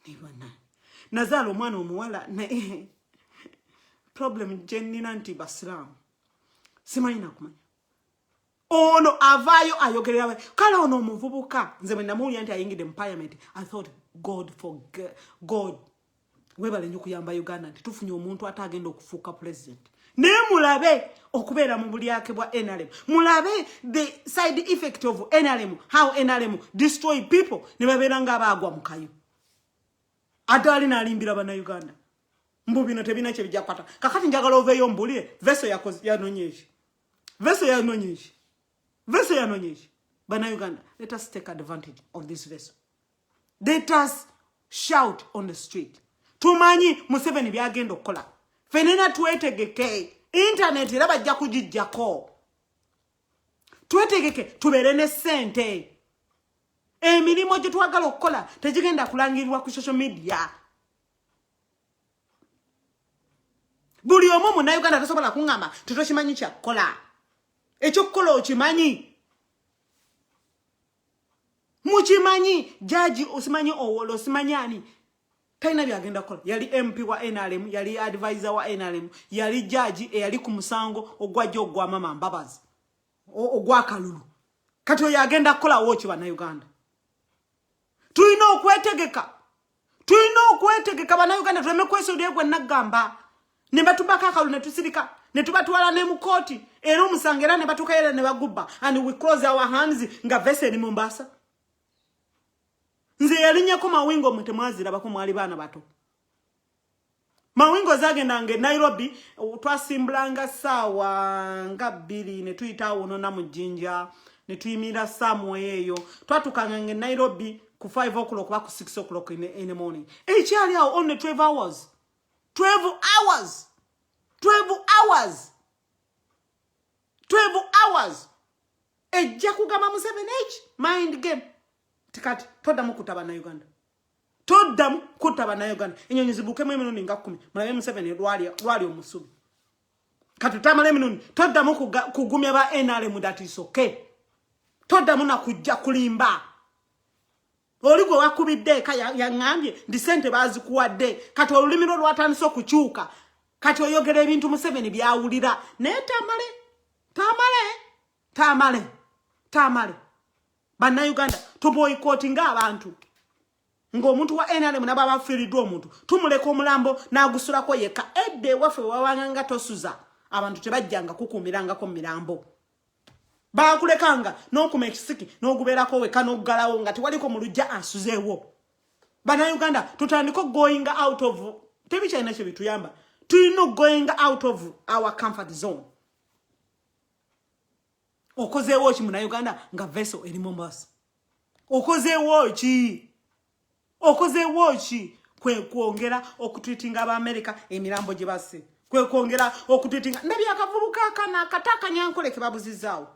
Nibana. Nazalo omwana omuwala na problem jenni nanti basiramu. Simanyi nakumanya. Ono avayo ayogerera kala ono omuvubuka nze bwe namuli anti ayingide mu parliament. I thought God webale nyo kuyamba Uganda nti tufunye omuntu atagenda okufuuka president. Ne mulabe okubeera mu bulyake bwa NRM. Mulabe the side effect of NRM, how NRM destroy people. Ne babeera nga abagwa mukayo. Adali na alimbira bana Uganda. Mbu bino tebina kye bijja kwata. Kakati njagala oveyo mbulire veso yanonyeshi. Veso yanonyeshi. Bana Uganda, let us take advantage of this vessel. Let us shout on the street. Tumanyi Museveni byagenda okukola. Fenena twetegeke. Internet era bajja kugijjako. Twetegeke tubeere ne sente. Emirimu gye twagala okukola tegigenda kulangirirwa ku social media. Buli omu mu Uganda tasobola kungamba tutokimanyi kyakukola. Ekyokukola okimanyi. Mukimanyi jaji osimanyi owolo osimanyi ani. Taina byagenda kola. Yali MP wa NRM, yali advisor wa NRM, yali jaji eyali ku musango ogwajjo ogwa mama Mbabazi. Ogwa Kalulu. Kati yagenda kola wochi bana Uganda. Tuina okwetegeka bana Uganda tuleme kwesodye gwe nagamba. Ne batubaka Kalulu ne tusirika ne tubatwala ne mu koti era omusangera ne batukayera ne bagubba and we close our hands nga vese ni Mombasa. Nze yalinya ko mawingo mutemwazira bako mwali bana bato. Mawingo zagenda nge Nairobi twasimblanga sawa nga 2 ne tuyita wono na mujinja ne tuyimira somewhere eyo twatukanga nge Nairobi ku 5 o'clock ba ku 6 o'clock in the morning. Ekyali awo only 12 hours. 12 hours. 12 hours 12 hours ejja kugamba Museveni mind game tikati toddamu kutaba na Uganda toddamu kutaba na Uganda enyonyi zibukemu emirundi nga 10 mulabe Museveni lwali omusubi katutamale emirundi toddamu kugumya ba NRM that is okay toddamu na kujja kulimba oligwe wakubidde ka yangambye disente bazikuwadde kati olulimi lwatandise okukyuka kati oyogera ebintu Museveni byawulira ne tamale bana Uganda tuboycottinga abantu ng'omuntu wa NRM naba bafiridwa omuntu tumuleka omulambo nagusulako yeka edde wafe wawanganga tosuza abantu tebajjanga kukumirangako mirambo bakulekanga n'okuma ekisiki n'ogubeerako weka n'oggalawo nga tewaliko mulujja asuzeewo bana Uganda tutandiko going out of tebikyalina kye bituyamba tulina going out of our comfort zone okozeewo ki muna Uganda nga vessel eri Mombasa okozeewo ki kwe kwongera okutwitinga America emirambo gye basse kwe kwongera okutwitinga nabi akavubuka akana kataka nyankole ke babuzizaawo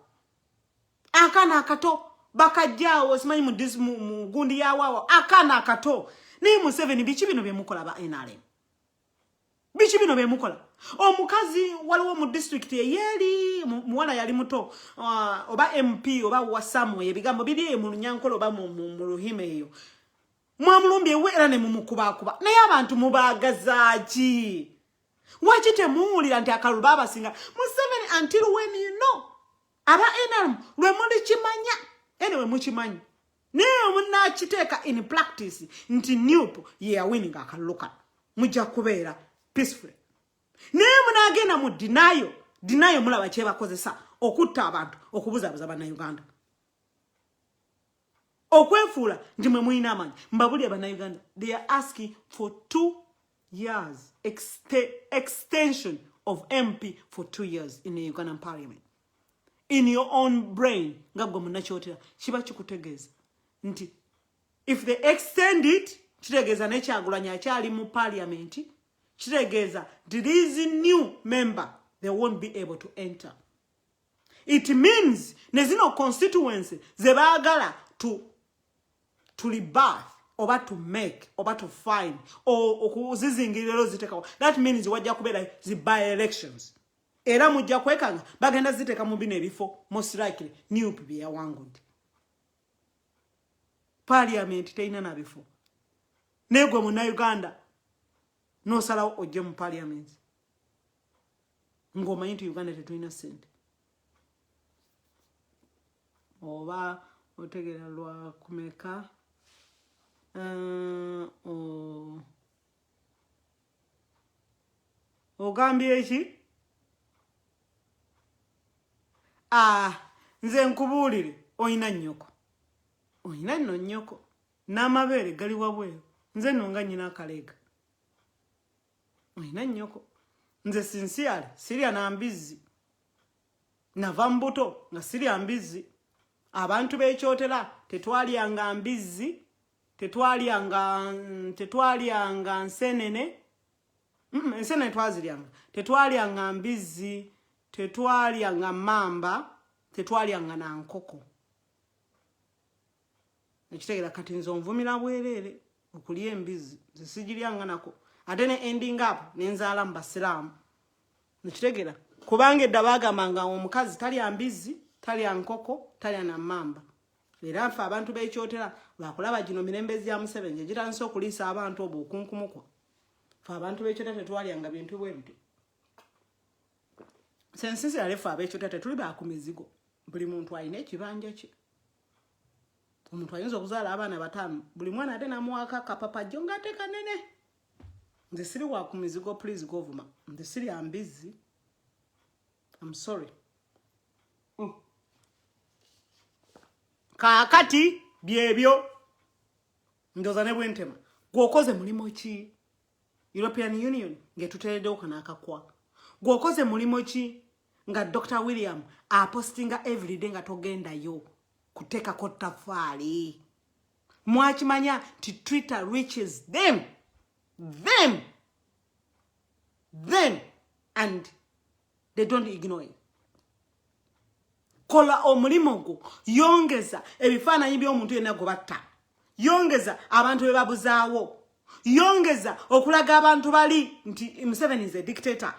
akana akato bakajjaawo simanyi mu gundi yawawo akana akato ni Museveni biki bino byemukola ba NRM biki bino byemukola omukazi waliwo mu district yeli muwala yali muto oba MP oba wasamu ebigambo biri mu nyankolo oba mu ruhime eyo mwamulumbye wera ne mumukubakuba naye abantu mubagazaaki wachite muwulira nti akaluba abasinga Museveni until when you know aba NRM lwe muli kimanya anyway mukimanyi naye munakiteeka in practice nti NUP ye winning akaluka mujja kubeera peaceful naye munagenda mu denial mulaba kye bakozesa okutta abantu okubuzabuza bana Uganda okwefuula ndi mwe mulina amanyi mbabulya bana Uganda they are asking for 2 years extension of MP for 2 years in the Ugandan parliament in your own brain ngabwo munakyotera kiba kikutegeeza nti if they extend it kitegeeza nekyagulanya akyali mu parliament kitegeeza there is a new member they won't be able to enter. It means nezino constituency zebaagala to rebirth oba to make oba to find okuzizingiriro zitekawo. That means wajja kubeera zi by elections era mujja kwekanga bagenda ziteka mu bino ebifo most likely new people yawangudde parliament teina na bifo negwe mu Uganda no salawo ojje mu parliament ngoma yintu Uganda tetuina sente oba otegera lwa kumeka ogambye eki nze nkubuulire oyina nnyoko oyina nno nnyoko n'amabeere gali wabweru nze nno nga nnyina akaleega oyina nnyoko nze sinsiale sirya na mbizzi nava mbuto nga sirya mbizzi abantu beekyotera tetwalyanga mbizzi tetwalyanga nsenene ensenene twaziryanga tetwalyanga mbizzi tetwalyanga mamba tetwalyanga na nkoko nekitegera kati nze onvumira bwereere okulya embizzi zisigiryanga nako ate ne ending up nenzaala mu basiraamu nekitegera kubanga edda baagambanga omukazi talya mbizzi talya nkoko talya na mamba era nfe abantu beekyotera lwakulaba gino mirembezi ya Museveni egitandise okuliisa abantu obwo okunkumukwa fe abantu beekyotera tetwalyanga bintu bwe biti sensisi alefa abeekyotera tetuli baakumizigo buli muntu alina ekibanja kye omuntu ayinza okuzaala abaana bataano buli mwana ate namuwaako akapapajjo ng'ate kanene nze siri wakumizigo please government nze siri ambizzi I'm sorry kaakati byebyo ndoza ne bwentema gwokoze mulimo ki European Union ngetutereddewo kanaakakwa gwokoze mulimo ki nga Dr. William apostinga everyday nga togendayo kuteekako ttafaali mwakimanya ti Twitter reaches them and they don't ignore it. Kola omulimo gwo, yongeza ebifaananyi by'omuntu yenna gwe batta, yongeza abantu be babuzaawo, yongeza okulaga abantu bali nti Museveni is a dictator,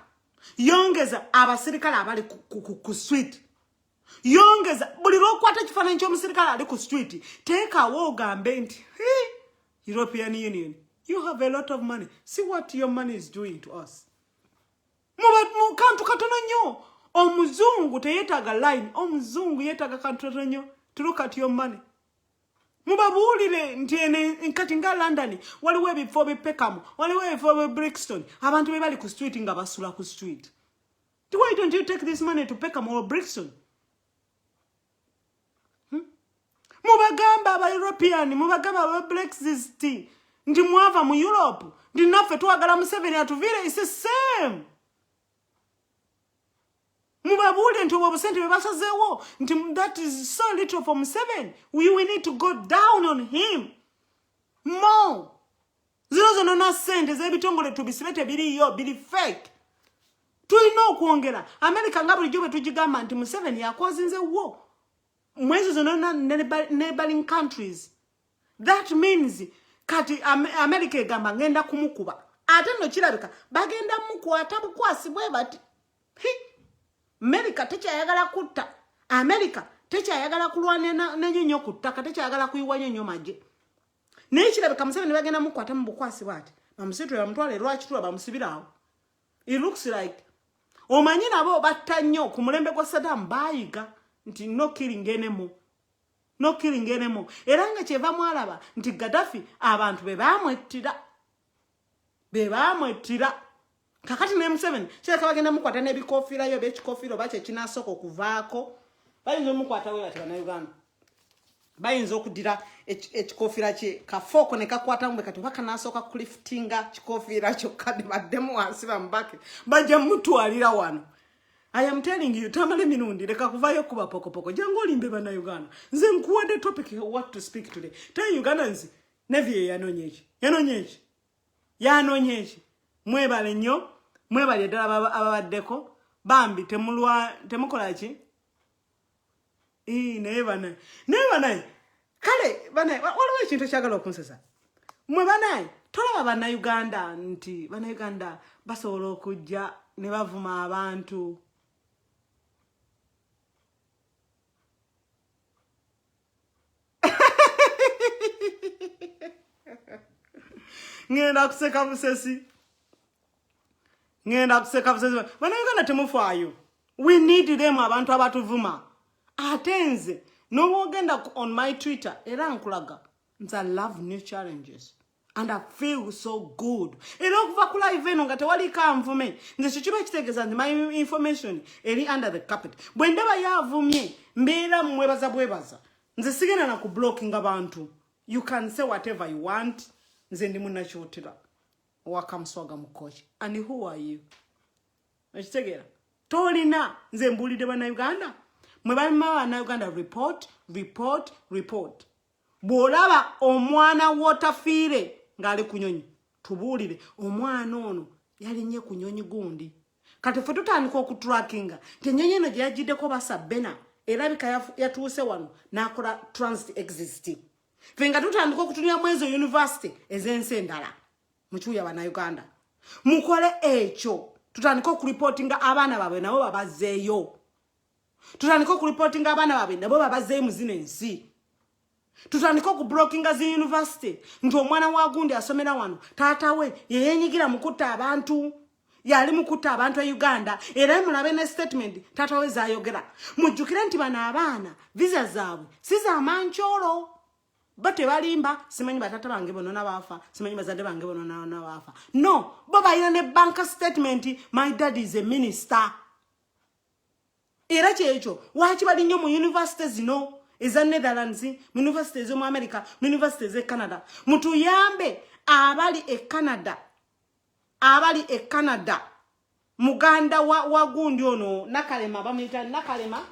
yongeza abasirikale abali ku street, yongeza buli lwokwata ekifaananyi ky'omusirikale ali ku street teekaawo ogambe nti European Union, you have a lot of money, see what your money is doing to us. Mu kantu katono nnyo, omuzungu teyetaaga line, omuzungu yetaaga kantu katono nnyo to look at your money. Mubabuulire nti nkati nga London waliwo ebifo b'Peckham, waliwo ebifo b'e Brixton, abantu be bali ku street nga basula ku street. Why don't you take this money to Peckham or Brixton? Mubagamba aba European, mubagamba aba Brexit, ndi mwava mu Europe, ndi naffe twagala Museveni atuvire, it's the same. Mubabule nti obusente bwe basazeewo, nti that is so little for Museveni. We need to go down on him more. Zino na sente z'ebitongole tubisibete biriyo, biri fake. Tulina okwongera. America nga bulijjo bwe tugigamba nti Museveni yakozinze wo. Mwezi zino na neighboring countries. That means kati America egamba ngenda kumukuba. Ate no kirabika bagenda mukwata bukwasibwe bati. America tekyayagala kutta. America tekyayagala kulwana n'ennyonyo ku ttaka, tekyayagala kuyiwa nnyo magye. Naye kirabika Museveni bagenda mukwata mu bukwasi bwati. Bamusitula bamutwale lwakitula bamusibirawo. It looks like omanyi nabo batta nnyo ku mulembe gwa Saddam bayiga nti no killing anymore. No killing anymore. Era nga kyeva mwalaba nti Gaddafi abantu be bamwettira. Kakati ne Museveni kyeka bagenda mukwata n'ebikofiira yo by'ekikofiiro bakye kinasooka okuvaako. Bayinza omukwata we bati bannayuganda. Bayinza okuddira ekikofiira kye kafooko ne kakwata mwe kati bakanasooka kuliftinga kikofiira kyokka ne baddemu wansi bamubake bajja mutwalira wano. I am telling you, tamale mirundi leka kuvayo kuba pokopoko. Jangu olimbe bannayuganda. Nze nkuwadde topic what to speak today. Tell Ugandans Navy yanonyeeki. Mwebale nnyo, mwebale ddala ababaddeko, bambi temukola ki? Naye banaye. Kale banaye waliwo ekintu ekyagala okunsesa. Mwe banaye tolaba bannayuganda nti bannayuganda basobola okujja ne bavuma abantu. Ngenda kuseka busesi. Bannayuganda temufaayo. We need them abantu abatuvuma. Atenze n'obwogenda on my Twitter era nkulaga nti I love new challenges and I feel so good. Era okuva ku live eno nga tewali kanvume nze kikiba kitegeeza nti my information eri under the carpet. Bwe ndaba yavumye mbeera mwebaza bwebaza. Nze sigenda na ku blocking abantu. You can say whatever you want. Nze ndi munnakyotera. Wakamuswaga mukochi. And who are you? Ekitegeera. Tolina nze mbulidde bannayuganda. Mwe balima bannayuganda report. Bw'olaba omwana wotafiire ng'ali ku nyonyi, tubuulire omwana ono yalinnye ku nyonyi gundi. Kati ffe tutandika okutrackinga nti ennyonyi eno gye yagiddeko basabena erabika yatuuse wano n'akola transit exist. Ffe nga tutandika okutunyamu ezo university ez'ensi endala. Mukyuya bannayuganda. Mukole ekyo. Tutandika okureportinga abaana baabwe nabo babazzeeyo. Tutandika okureportinga abaana baabwe nabo babazzeeyo mu zino ensi. Tutandika okublockinga zi university nti omwana wa gundi asomera wano taata we yeenyigira mu kutta abantu. Yali mu kutta abantu e Uganda era mulabe ne statement taata we zaayogera. Mujjukire nti bano abaana visa zaabwe si za mancholo. Bate balimba simanyi batata bange bono nabafa, simanyi bazadde bange bono nabafa. No, baba ina ne bank statement, my dad is a minister. Era kyekyo waki bali nnyo mu universities zino eza Netherlands, mu universities mu America, mu universities e Canada. Mutuyambe abali e Canada. Muganda wa gundi ono Nakalema bamuyita Nakalema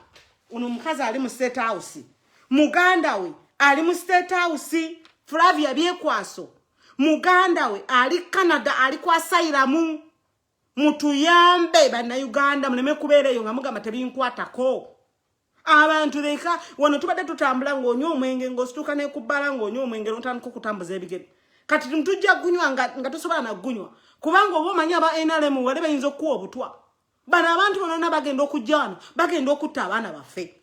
ono mukazi ali mu State House. Muganda we ali mu State House. Flavia Byekwaso muganda we ali Canada ali kwa Sairamu. mutuyambe bana Uganda muleme kubeereyo nga mugamba tebinkwatako abantu leka wano tubadde tutambula ng'onywa omwenge ng'osituka ne kubbala ng'onywa omwenge n'otandika okutambuza ebigere kati tujja kunywa nga tosobola na kunywa kubanga oba omanyi aba NRM wale bayinza okuwa obutwa bano abantu bonna bagenda okujja wano bagenda okutta abaana baffe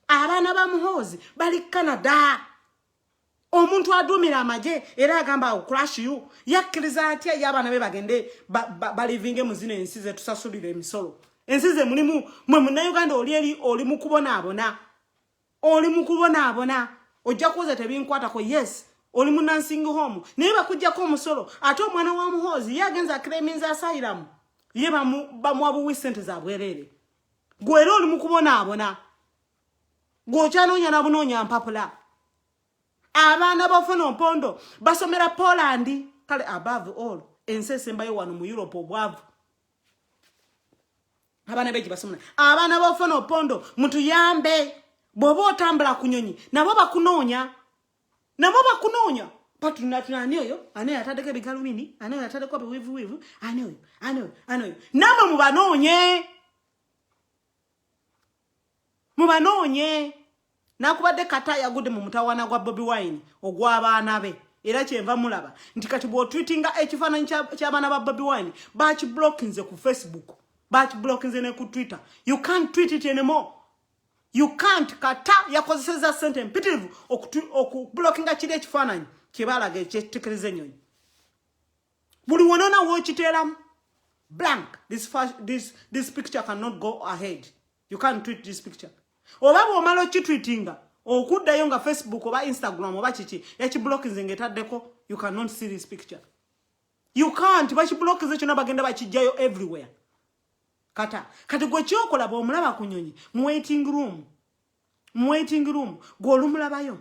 abaana ba Muhoozi bali Canada omuntu adumira amaje era agamba crash you yakkiriza atya y'abaana be bagende balivinge mu zino ensi ze tusasulire emisolo ensi ze mulimu mwe Munnayuganda oli mu kubonaabona ojja kuwuza tebinkwatako yes oli mu nursing home naye bakujjako omusolo ate omwana wa Muhoozi yagenza claiminza asylum ye bamuwa buwi ssente za bwereere gwe era oli mu kubonaabona gw'okyanoonya na bunoonya mpapula abaana bafuna ompondo basomera Poland kale above all ensi esembayo wano mu Europe obwavu abaana beegi basomera abaana bafuna ompondo mutuyambe bw'oba otambula ku nyonyi nabo bakunoonya patunani oyo ane yataddeko ebigalubindi ane yataddeko ebiwivuwivu ane oyo namwe mubanoonye nakubadde kata yagudde mu mutawana gwa Bobi Wine ogw'abaana be era kyenva mulaba nti kati bw'otwitinga ekifaananyi ky'abaana ba Bobi Wine bakiblokinze ku Facebook bakiblokinze ne ku Twitter you can't tweet it anymore you can't kata yakozeseza sente mpitirivu okublokinga kiri ekifaananyi kyebalaga ekyetekereza ennyonyi buli wonona w'okiteeramu blank this picture cannot go ahead you can't tweet this picture oba bw'omala okitweetinga okuddayo nga Facebook oba Instagram oba kiki ekiblokinze ng'etaddeko you cannot see this picture you can't bakiblokinze kyonna bagenda bakijjayo everywhere kati gwe kyokola bw'omulaba ku nyonyi mu waiting room gw'olumulabayo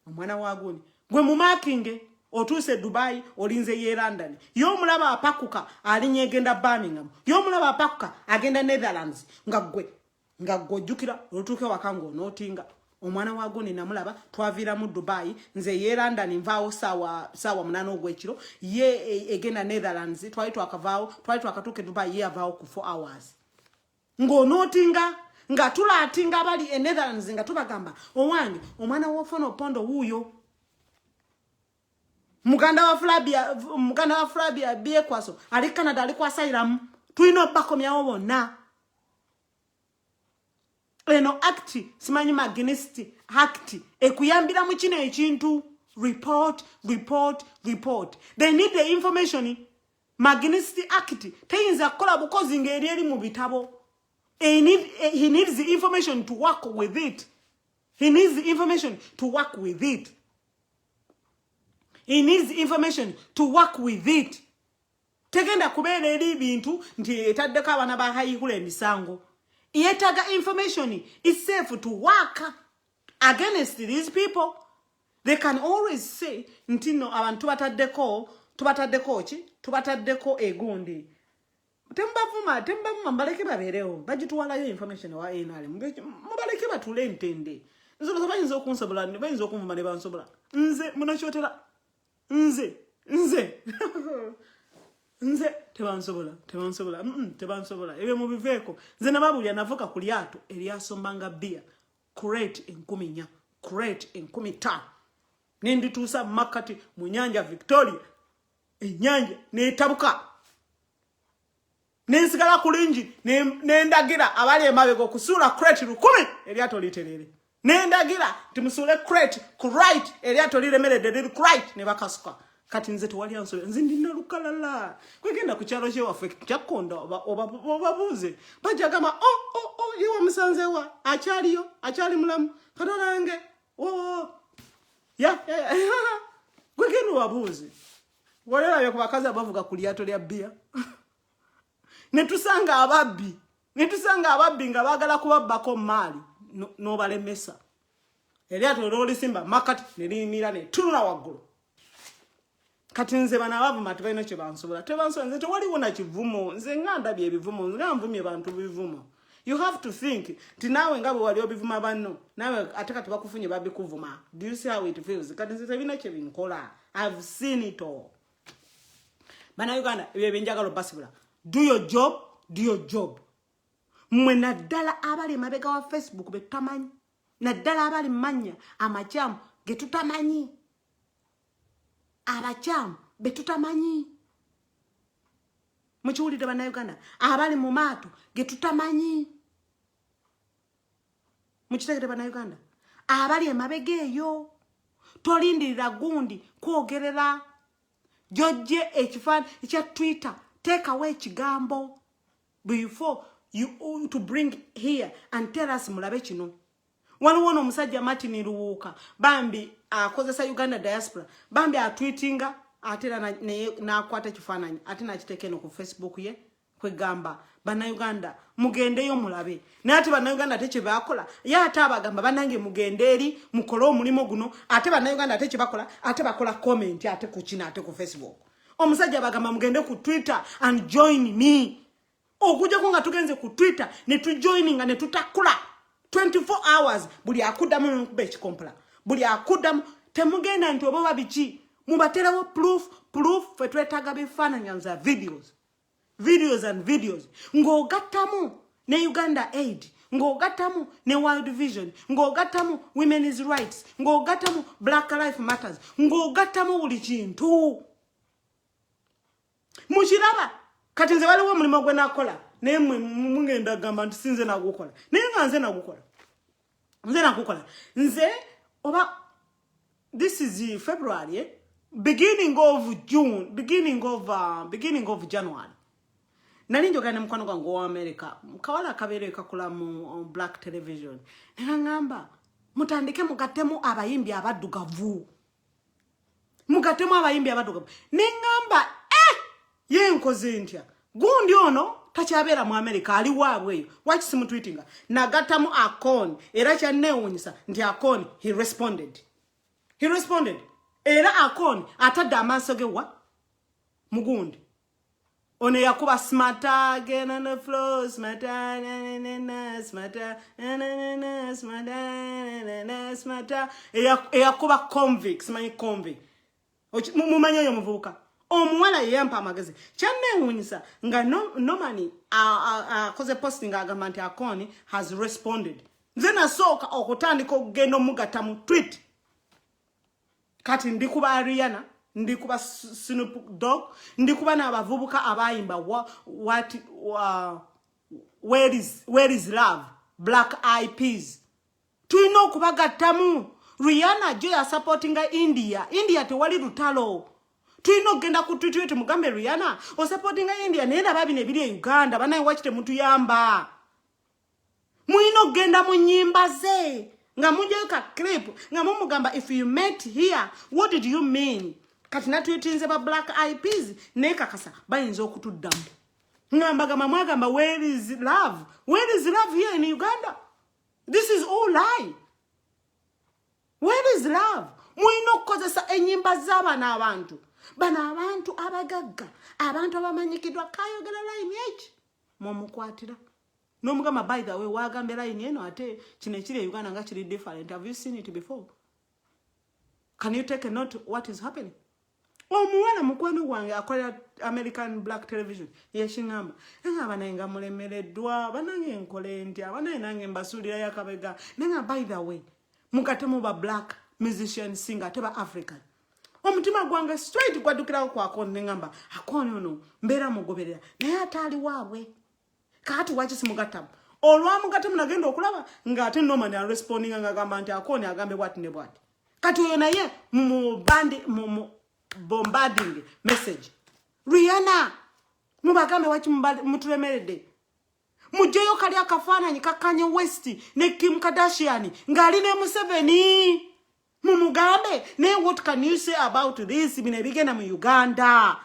omwana waguni gwe mu marking otuuse Dubai olinze ye London y'omulaba apakuka alinye egenda Birmingham y'omulaba apakuka agenda Netherlands nga gwe ojjukira olutuuke waka ng'onootinga omwana waguni namulaba twaviira mu Dubai nze ye London nvaawo saawa 8 ogw'ekiro ye egenda Netherlands twali twakatuuka Dubai ye avaawo ku 4 hours ng'onootinga nga tulaatinga abali e Netherlands nga tubagamba owange omwana w'ofuna opondo wuuyo muganda wa Flavia Biekwaso ali Canada ali kwasayiramu tulina obbakomyawo bonna eno act simanyi Magnitsky act ekuyambira mu kino ekintu report they need the information Magnitsky act teyinza kukola bukozi ng'eri mu bitabo he needs the information to work with it tegenda kubeera eri bintu nti etaddeko abaana ba hayihula emisango yetaga information is safe to work against these people. They can always say ntino abantu tubataddeko egundi tembavuma mbaleke babeerewo bagituwalayo information wa NRM mubaleke batule ntende nzo bayinza okunsobola bayinza okunvuma ne bansobola nze munakyotera nze tebansobola ebe mubiveeko nze nababulya navuka ku lyato eryasombanga bia crate 10 crate 15 nendituusa makati mu nyanja Victoria ennyanja neetabuka nensigala ku lingi nendagira abali emabega okusuula crate 10 eryato literere nendagira timusuule crate ku right eryato liremeredde liri right ne bakasuka kati nze tewali ansolo nze ndina lukalala kwegenda ku kyalo kyewaffe kyakonda obabuuze bajagama yewa musanzewa akyali mulamu katolange kwegenda obabuuze walerayo ku bakazi abavuga ku lyato lya bia netusanga ababbi nga baagala kubabbako maali n'obalemesa eryato lolisimba makati nelimira netunula waggulu kati nze bana abavuma tebalina kye bansobola nze tewaliwo na kivumo nze nga ndabye ebivumo nga nvumye bantu bivumo you have to think ti naawe nga bwe wali obivuma banno naawe ate kati bakufunye babikuvuma do you see how it feels kati nze tebina kye binkola I've seen it all Bana Uganda benjagalo basibula. Do your job, do your job. Mwe naddala abali mabega wa Facebook betutamanyi. Naddala abali manya amachamu getutamanyi. Abachamu betutamanyi. Muchiwulire bana Uganda abali mu maato getutamanyi. Muchitegere bana Uganda abali emabega eyo tolindirira gundi kwogerera jojje ekifani ekya Twitter take away ekigambo before you to bring here and tell us mulabe kino. Waliwo omusajja Martin Ruwuka bambi akozesa Uganda diaspora bambi atweetinga atera na akwata kifananyi ate nakitekeno ku Facebook ye kwegamba bana Uganda mugendeyo mulabe nati bana Uganda teche bakola ya atabagamba banange mugenderi mukolo omulimo guno ate bana Uganda teche bakola ate bakola comment ate ku kina ate ku Facebook omusajja bagamba mugende ku Twitter and join me okujja ko nga tugenze ku Twitter ne tu joining ne tutakula 24 hours buli akuddamu nkube ekikompla buli akuddamu temugenda nti obo babiki mubaterawo proof fetwetaga bifaananyi za videos and videos ng'ogattamu ne Uganda Aid ng'ogattamu ne World Vision ng'ogattamu Women's Rights ng'ogattamu Black Lives Matters ng'ogattamu buli kintu mukiraba kati nze waliwo omulimo gwe nakola naye mugenda gamba nti sinze nagukola naye nga nze nagukola nze oba this is February beginning of January nali njogana mukwano gwange wa America kawala kabere kakula mu black television ngamba mutandike mugatemu abayimbi abaddugavu nengamba ye nkoze ntya gundi ono takyabera mu America ali waabwe waki simu tweetinga nagatamu Akon era kyanneewunyisa nti Akon he responded era Akon atadde amaaso ge wa mugundi ono yakuba smarter again on the floor smarter yakuba convicts manyi convict mumanya yo muvuka omuwala yampa amagezi kyanneewunyisa nga normally akoze posting agamba nti Akon has responded nze nasooka okutandika okugenda omugata mu tweet kati ndikuba Rihanna ndikuba Snoop Dogg ndikuba n'abavubuka abayimba where is love Black Eyed Peas tulina okubagattamu Rihanna jo ya supporting India tewali lutalo tulina okugenda ku Twitter mugambe Rihanna o supporting India naye nababi nebiri e Uganda banaye wakite mutuyamba mulina okugenda mu nnyimba ze nga mujeka clip nga mumugamba if you met here what did you mean kati natwetinze ba Black Eyed Peas nekakasa bayinza okutuddamu ngamba mwagamba where is love here in Uganda this is all lie where is love mulina okukozesa ennyimba z'abaana abantu bana abantu abagagga abantu abamanyikidwa kayogera line eki mumukwatira nomugamba by the way wagambe line eno ate kino ekiri Uganda nga kiri different have you seen it before can you take a note what is happening omuwala mukwano wange akolera American Black Television yeshingamba banayenga mulemereddwa banange nkole ntya banaye nange mbasuulira yakabega nenga by the way mukatemu ba black musician singer teba African omutima gwange straight gwadukirawo kwa Akon nengamba Akon ono mbera mugoberera naye atali waabwe kati wachi simugatamu olwamugatamu nagenda okulaba nga ate normally responding nga gamba nti Akon agambe what ne what kati oyo naye mu bombarding message Rihanna mubagambe wachi mutulemerede mujeyo kali akafaananyi kakanye West ne Kim Kardashian ngali ne Museveni mumugambe ne what can you say about this bine bigena mu Uganda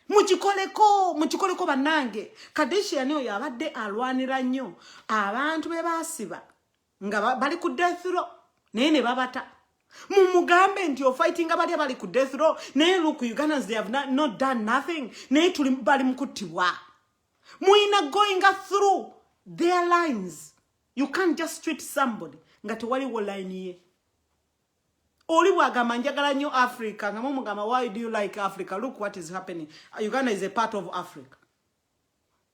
muchikoleko banange Kardashian oyo abadde alwanira nnyo abantu be basiba nga bali ku death row ne babata mumugambe nti o fighting abali bali ku death row ne look Ugandans they have not done nothing ne tuli bali mukutibwa muina going through their lines you can't just treat somebody nga tewali wo line ye oli bwagamba njagala nnyo Africa nga mumugamba why do you like Africa, look what is happening. Uganda is a part of Africa.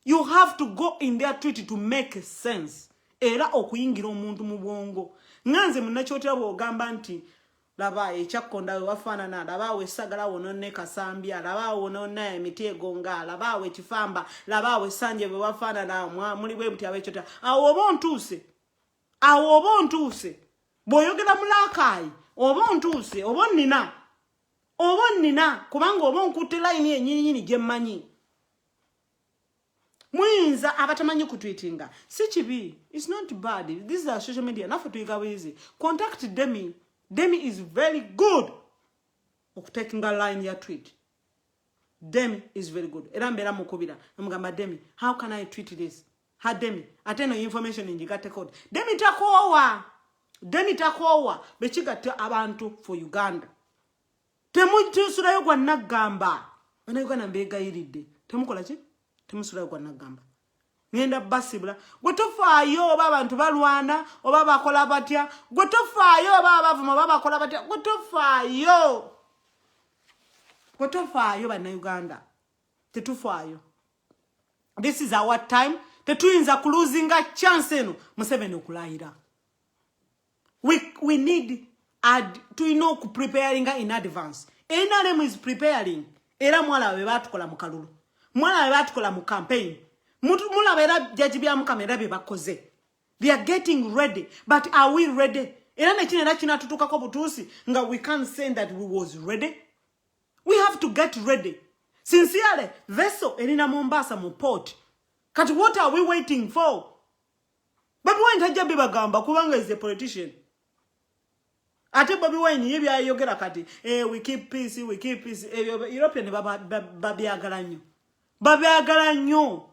You have to go in their treaty to make sense. Era okuyingira omuntu mu bwongo. Nganze munakyotera bwogamba nti laba ekyakonda wafaanana, laba we sagala wonone kasambya, laba wonone emiti egonga, laba we kifamba, laba we sanje bwe wafaanana muli bwe muti abekyotera. Awo oba ontuuse. Bw'oyogera mulakayi oba ontuuse oba nnina kubanga oba onkutte layini ennyinnyini gye mmanyi. Muyinza abatamanyi kutweetinga si kibi, it's not bad. This is our social media nafe tuyiga bwizi. Contact Demi is very good okutakinga line ya tweet. Demi is very good. Era mbeera mukubira namugamba Demi, how can I tweet this? Ha Demi ate no information njigate code. Demi takoowa bekigatte abantu for Uganda. Temusulayo gwa nagamba. Bana Uganda mbeegayiridde. Temukola ki? Temusulayo gwa nagamba. Ngenda basibula. Gwe tofaayo oba abantu balwana oba bakola batya. Gwe tofaayo oba abavuma oba bakola batya. Gwe tofaayo bana Uganda. Tetufaayo. This is our time. Tetuyinza kuluzinga chance eno Museveni okulayira. We need to preparing in advance. NRM is preparing. Era mwala we batukola mu kalulu. Mwala we batukola mu campaign. Mula bera jaji bya mukamera be bakoze. They are getting ready. But are we ready? Era nekine kina tutukako butusi nga we can't say that we was ready. We have to get ready. Sincerely, vessel erina Mombasa mu port. Kati what are we waiting for? Bobi Wine tajja bibagamba kubanga is a politician. Ate Bobi Wine yebya ayogera kati we keep peace. European babyagala nnyo.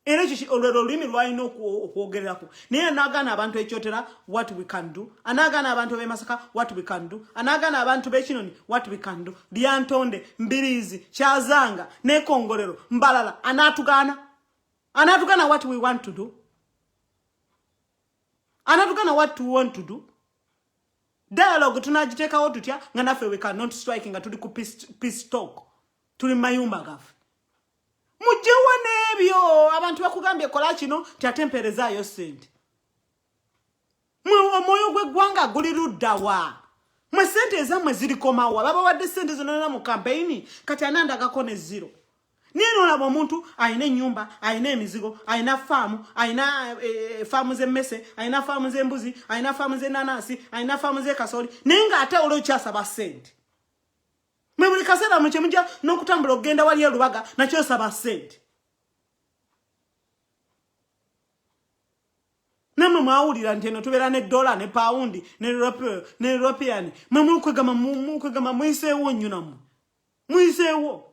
Era kishi olulimi lwalina okwogererako. Naye nagana abantu ekyotera what we can do. Anagana abantu b'Masaka what we can do. Anagana abantu b'Kinoni what we can do. Lyantonde, Mbirizi, Kyazanga, ne Kongolero, Mbalala anatugana what we want to do. Anatugana what we want to do. Dialogue tunagitekawo tutya nga naffe we cannot strike nga tuli ku peace talk. Tuli mayumba gafe. Mujewa nebyo abantu bakugambye kola kino tyatemperezaayo sente. Omwoyo gw'eggwanga guli luddawa. Mwe sente ezammwe zirikomawa. Baba wadde sente zonona mu campaign kati anandagako ne zero. Nino olaba omuntu ayina ennyumba, ayina emizigo, ayina faamu, ayina faamu z'emmese, ayina faamu z'embuzi, ayina faamu z'enanasi, ayina faamu z'ekasooli, naye ng'ate olw'okyasaba sente. Mwe buli kaseera mu kye mujja n'okutambula okugenda wali erubaga nakyo osaba sente. Namwe mwawulira nti eno tubeera ne dola ne paundi ne European. Mwe mukwegama muyiseewo nnyo nammwe. Muyiseewo.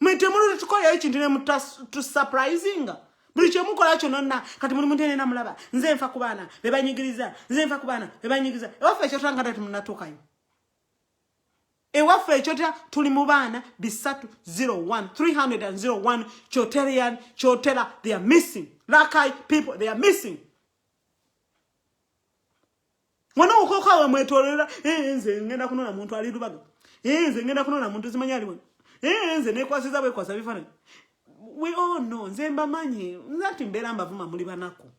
Mwe temululu tukola ekintu ne surprising. Buli kye mukola kyonna kati muli muntu yenna mulaba. Nze nfa ku baana be banyigiriza. Ewaffe ekyo tanga temunatuukayo. Ewaffe ekyotera tuli mu baana 301 Chotera they are missing. Rakai people they are missing. Mwana okoka we mwetolera nze ngenda kunona muntu ali lubaga. Nze ngenda kunona muntu zimanya aliwe. Nze nekwasiza bwe kwasa bifana. We all know nze mbamanyi nzati mbera mbavuma muli banaku.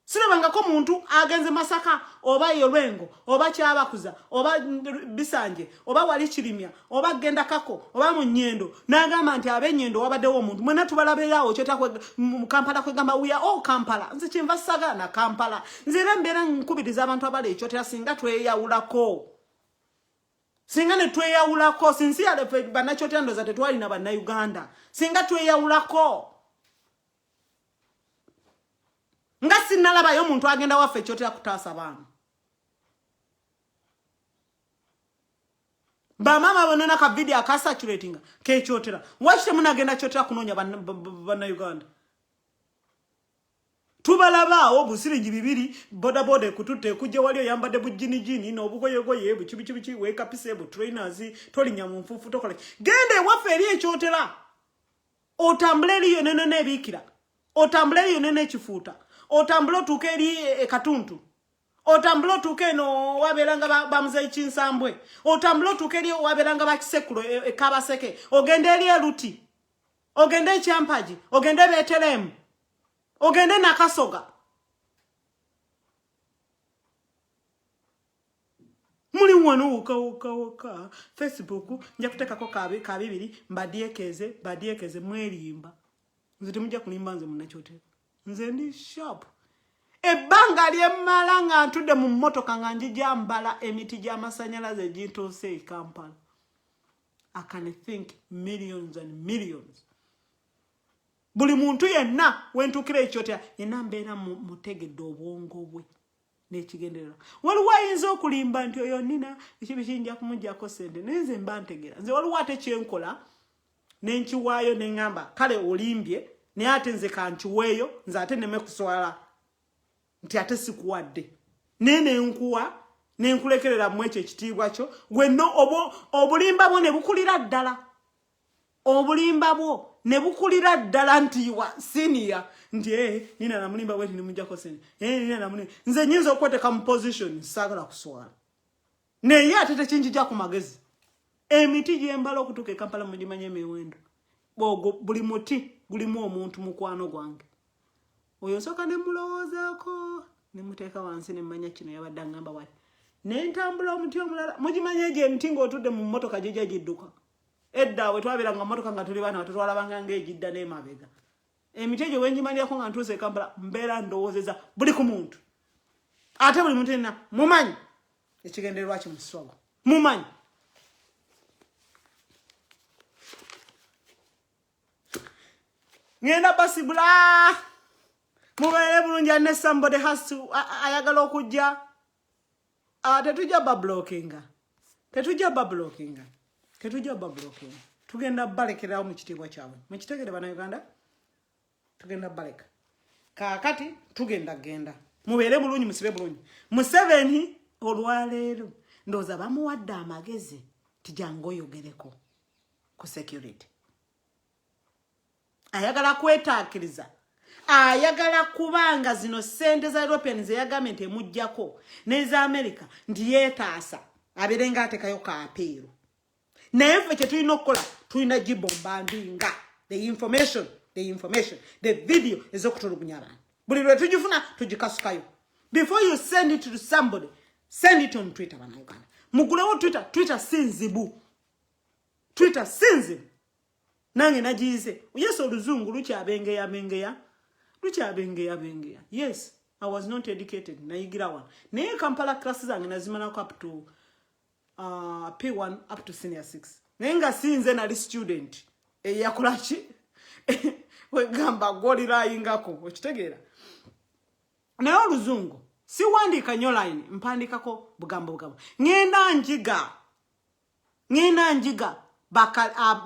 Sirabangako muntu agenze Masaka oba Yolwengo oba Kyabakuza oba Bisanje oba wali Kirimya oba genda kako oba Munyendo nagamba nti abenyendo wabaddewo omuntu mwena tubalaberawo kyota mu Kampala kwegamba we are all Kampala. Nze kyenva saga na Kampala. Nze mbera nkubiriza abantu abale ekyotera singa tweyawulako. Singa ne tweyawulako sincerely banakyotera ndoza tetwali na banna Uganda. Singa tweyawulako. Nga sinalaba yo muntu agenda waffe ekyotera kutaasa baana. Bamama bonona ka video akasaturatinga ke ekyotera. Wachite munagenda kyotera kunonya banna Uganda. Tubalaba obusiringi bibiri boda kututte kujje wali oyambadde bujinijini n'obugoyegoye bukibikibi wekapise bu trainers tolinya mu nfufu tokola. Gende waffe eri ekyotera. Otambule eriyo n'ebikira. Otambule eriyo n'ekifuuta. Otambula otuuka eri Katuntu. Otambula tuke no waberanga bamuze chinsambwe. Otambula tuke li waberanga bakisekulo ekabaseke. Ogende eri eruti. Ogende champaji. Ogende betelemu. Ogende nakasoga. Muli wano uka Facebook nja kutekako kabibiri mbadiekeze mwerimba. Nze temujja kulimba nze munachote. Nze ndi sharp. Ebanga lyemmala nga ntudde mu mmotoka nga njija mbala emiti gy'amasanyalaze gintose Kampala. I can think millions and millions. Buli muntu yenna wentukira ekyotya yenna mbeera mutegedde obwongo bwe n'ekigendererwa. Waliwo ayinza okulimba nti oyo nina ekibi kinja kumuggyako sente naye nze mba ntegeera. Nze waliwo ate kyenkola nenkiwaayo neŋŋamba kale olimbye naye ate nze kankiweeyo nze ate neme kuswala nti ate sikuwadde nene nkuwa nenkulekerera mu ekyo ekitiibwa kyo gwenno obulimba bwo ne bukulira ddala. Obulimba bwo ne bukulira ddala nti wa senior nti nina namulimba bwe nimujjako sente nina namulimba nze nyinza okweteka mu position saagala kuswala naye ate tekinjija ku magezi. Emiti gyembala okutuuka e Kampala mugimanya emiwendo buli muti gulimu omuntu mukwano gwange. Oyo soka ne mulowoozaako ne muteeka wansi ne mmanya kino yabadde ngamba wali ne ntambula omuti omulala mugimanya egyo emiti ng'otudde mu mmotoka gijja gidduka. Edda we twabiranga mmotoka nga tuli baana twalabanga ng'egidda n'emabega. Emiti egyo wenjimanyako nga ntuuse e Kampala mbeera ndowoozeza buli ku muntu. Ate buli muntu yenna mumanyi ekigendererwa kimuswago mumanyi. Ngenda basibula mubeere bulungi ne somebody has to ayagala okujja. Tetujja bablockinga. Tugenda balekerawo mu kitiibwa kyabwe. Mukitegere bannayuganda? Tugenda baleka. Kaakati tugenda genda. Mubeere bulungi musibe bulungi. Museveni olwaleero ndowooza bamuwadde amagezi tijangu oyogereko ku security. Ayagala kwetaakiriza. Ayagala kubanga zino sente za European ze government emujjako n'eza America ndi yeetaasa aberenga atekayo kaapeero. Naye ffe kye tulina okukola tulina gibombandinga the information the video ez'okutulugunya abantu. Buli lwe tugifuna tugikasukayo. Before you send it to somebody, send it on Twitter bannayuganda. Mugulewo Twitter sinzibu. Nange nagize yesu oluzungu lukyabengeya. Yes, I was not educated. Nayigira one. Naye Kampala classes zange nazimanako up to P1 up to senior 6. Naye nga sinze nali student. Eyakolaki? Wegamba golirayingako. Okitegeera? Naye oluzungu siwandiika nnyo line mpandikako bugambo. Ngenda njiga.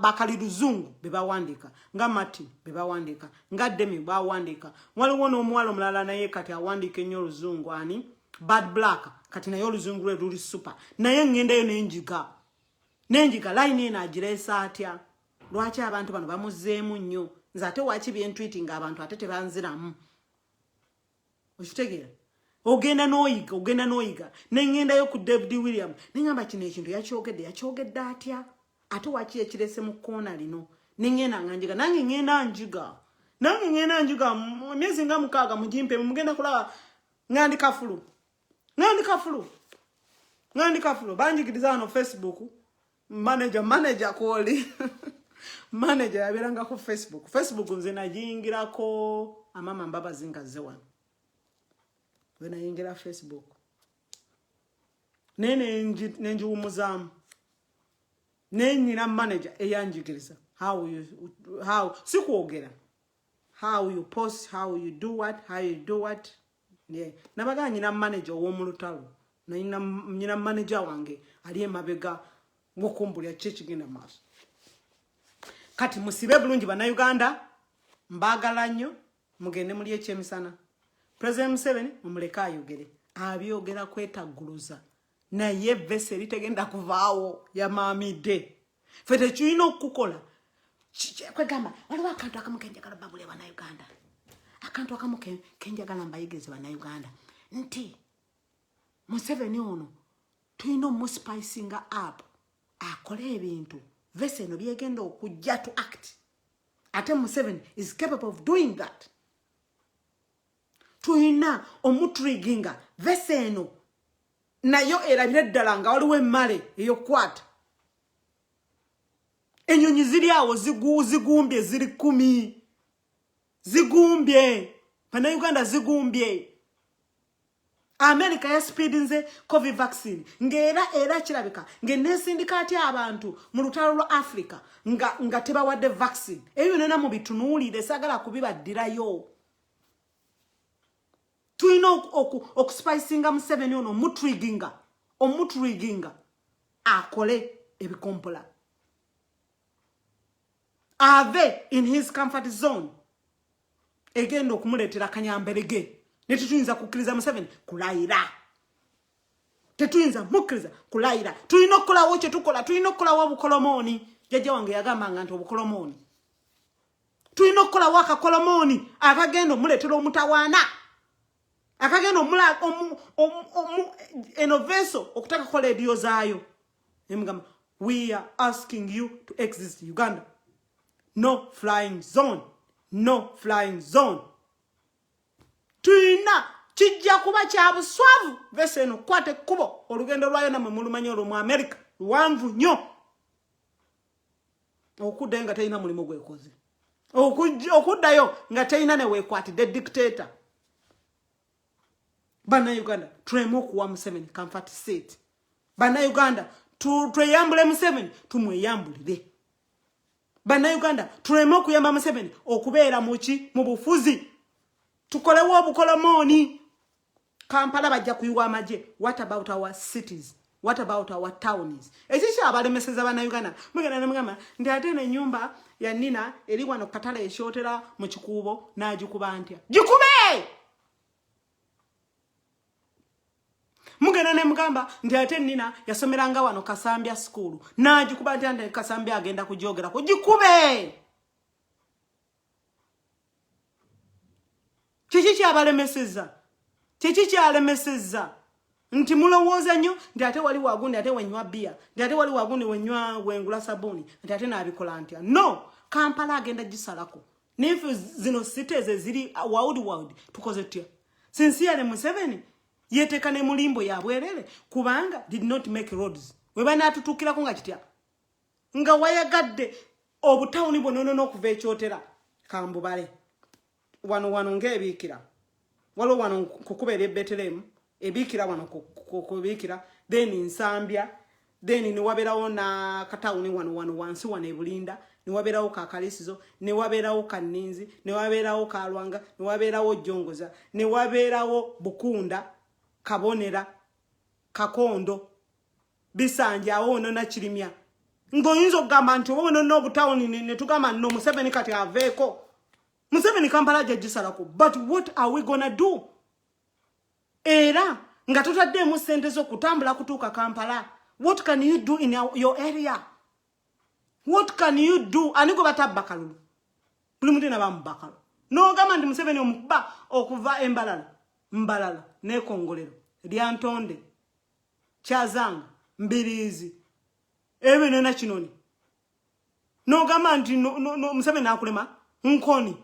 Bakali luzungu bebawandika nga Mati bebawandika nga Demi bawandika. Waliwo n'omuwala omulala naye kati awandika ennyo oluzungu ani Bad Black kati naye oluzungu lwe luli super. Naye ngendayo nenjiga line eno agireesa atya? Lwaki abantu bano bamuzeemu nnyo? Nze ate waki byentweeting abantu ate tebanziramu? Okitegeera? Ogenda n'oyiga nengendayo ku David William nengamba kino ekintu yakyogedde atya? Ate waki ekirese mu koona lino nengenda nganjiga nange ngenda njiga myezi nga 6 mujimpe mugenda kulaba ngandika fulu banjigiriza no Facebook manager kwoli manager yaberanga ku Facebook nze najingirako amama mbaba zingaze wano we nayingira Facebook nenjiwumuzamu Nina manager eyanjigiriza how sikuogera how you post, how you do what yeah. Nabaga nyina manager ow'omulutalo nyina manager wange ali emabega ngokumbulya kyekigenda maaso. Kati musibe bulungi bannayuganda mbagala nnyo mugende muli ekyemisana. President Museveni mumuleka ayogere abyogera kwetagguluza naye vese litegenda kuvaawo ya maamide fete kyino okukola kwegamba waliwo akantu akamu kenjagala babule bannayuganda akantu akamu kenjagala mbayigirize bannayuganda nti Museveni ono tulina omuspicinga up akole ebintu vese eno byegenda okujja to act. Ate Museveni is capable of doing that. Tulina omutriginga vese eno nayo erabira ddala nga waliwo emmale eyokukwata. Ennyonyi ziri awo zigumbye ziri 10. Zigumbye. Bannayuganda zigumbye. America ya speedinze COVID vaccine. Era kirabika ng'enesindikaati abantu mu lutalo lwa Africa nga tebawadde vaccine. Eyo nena mu bitunuulire sagala kubibaddirayo. Tulina okuspicinga Museveni ono omutriginga akole ebikompola. Ave in his comfort zone. Egenda okumuleetera kanyamberege. Netuyinza kukkiriza Museveni kulayira. Tetuyinza mukkiriza kulayira. Tulina okukolawo kye tukola. Tulina okukolawo obukolomooni. Jjajja wange yagambanga nti obukolomooni. Tulina okukolawo akakolomooni akagenda omuleetera omutawaana. Akagenda enoveso okutakakola ediyo zaayo. Emugamba, we are asking you to exit Uganda. No flying zone. No flying zone. Tuina kijja kuba kya buswavu vese eno kwate kubo olugendo lwayo namwe mulumanyi olwo mu America luwanvu nnyo. Okuddayo nga talina mulimu gwekoze. Okuddayo nga talina ne weekwatidde dictator. Bannayuganda tuleme okuwa Museveni comfort seat. Bannayuganda tweyambule Museveni tumweyambulire. Bannayuganda tuleme okuyamba Museveni okubeera mu bufuzi. Tukolewo obukolomooni. Kampala bajja kuyiwa amagye. What about our cities? What about our towns? Ekiki abalemeseza Bannayuganda mugenda nemugamba ndi ate n'ennyumba ya Nina eri wano katale ekyotera mu kikuubo n'agikuba ntya. Gikube! Mugenda nemugamba ndi ate Nina yasomeranga wano Kasambya school n'agikuba ntya ndi Kasambya agenda kujyogerako. Gikube! Kiki kyabalemeseza? Kiki kyalemeseza? Nti mulowooza nnyo ndi ate wali wagundi ate wenywa bia. Ndi ate wali wagundi wenywa wengula sabuni. Ndi ate n'abikola ntya. No! Kampala agenda gisalako. Nefu zino cities eziri wawudi tukoze tutya. Sincerely Museveni yeteeka ne mulimbo ya bwerere kubanga did not make roads. We banaatutuukirako nga kitya. Nga wayagadde obutawuni bwonono okuva ekyotera Kambubale. Wano ng'ebiikira. Waliwo wano kukubeera e Bethlehem. Ebiikira wano kubiikira. Then Nsambya. Then ne wabeerawo na katawuni wano wansi wano e Bulinda. Ne wabeerawo Kakalisizo. Ne wabeerawo Kanninzi. Ne wabeerawo Kalwanga. Ne wabeerawo Jongoza. Ne wabeerawo Bukunda. Kabonera. Kakondo. Bisanja awo na Kirimya. Ngoyinza okugamba nti wono n'obutawuni ne tugamba nno Museveni kati aveeko. Museveni Kampala jagisalako. But what are we gonna do? Era nga tutaddemu ssente z'okutambula kutuuka Kampala. What can you do in your area? What can you do? Ani gwe batabba kalulu. Buli muntu na bamubakalo. N'ogamba nti Museveni omukuba okuva Mbalala n'Ekongolero Lyantonde Kyazanga Mbiriizi ebyo na Kinoni. N'ogamba nti Museveni akulema Nkoni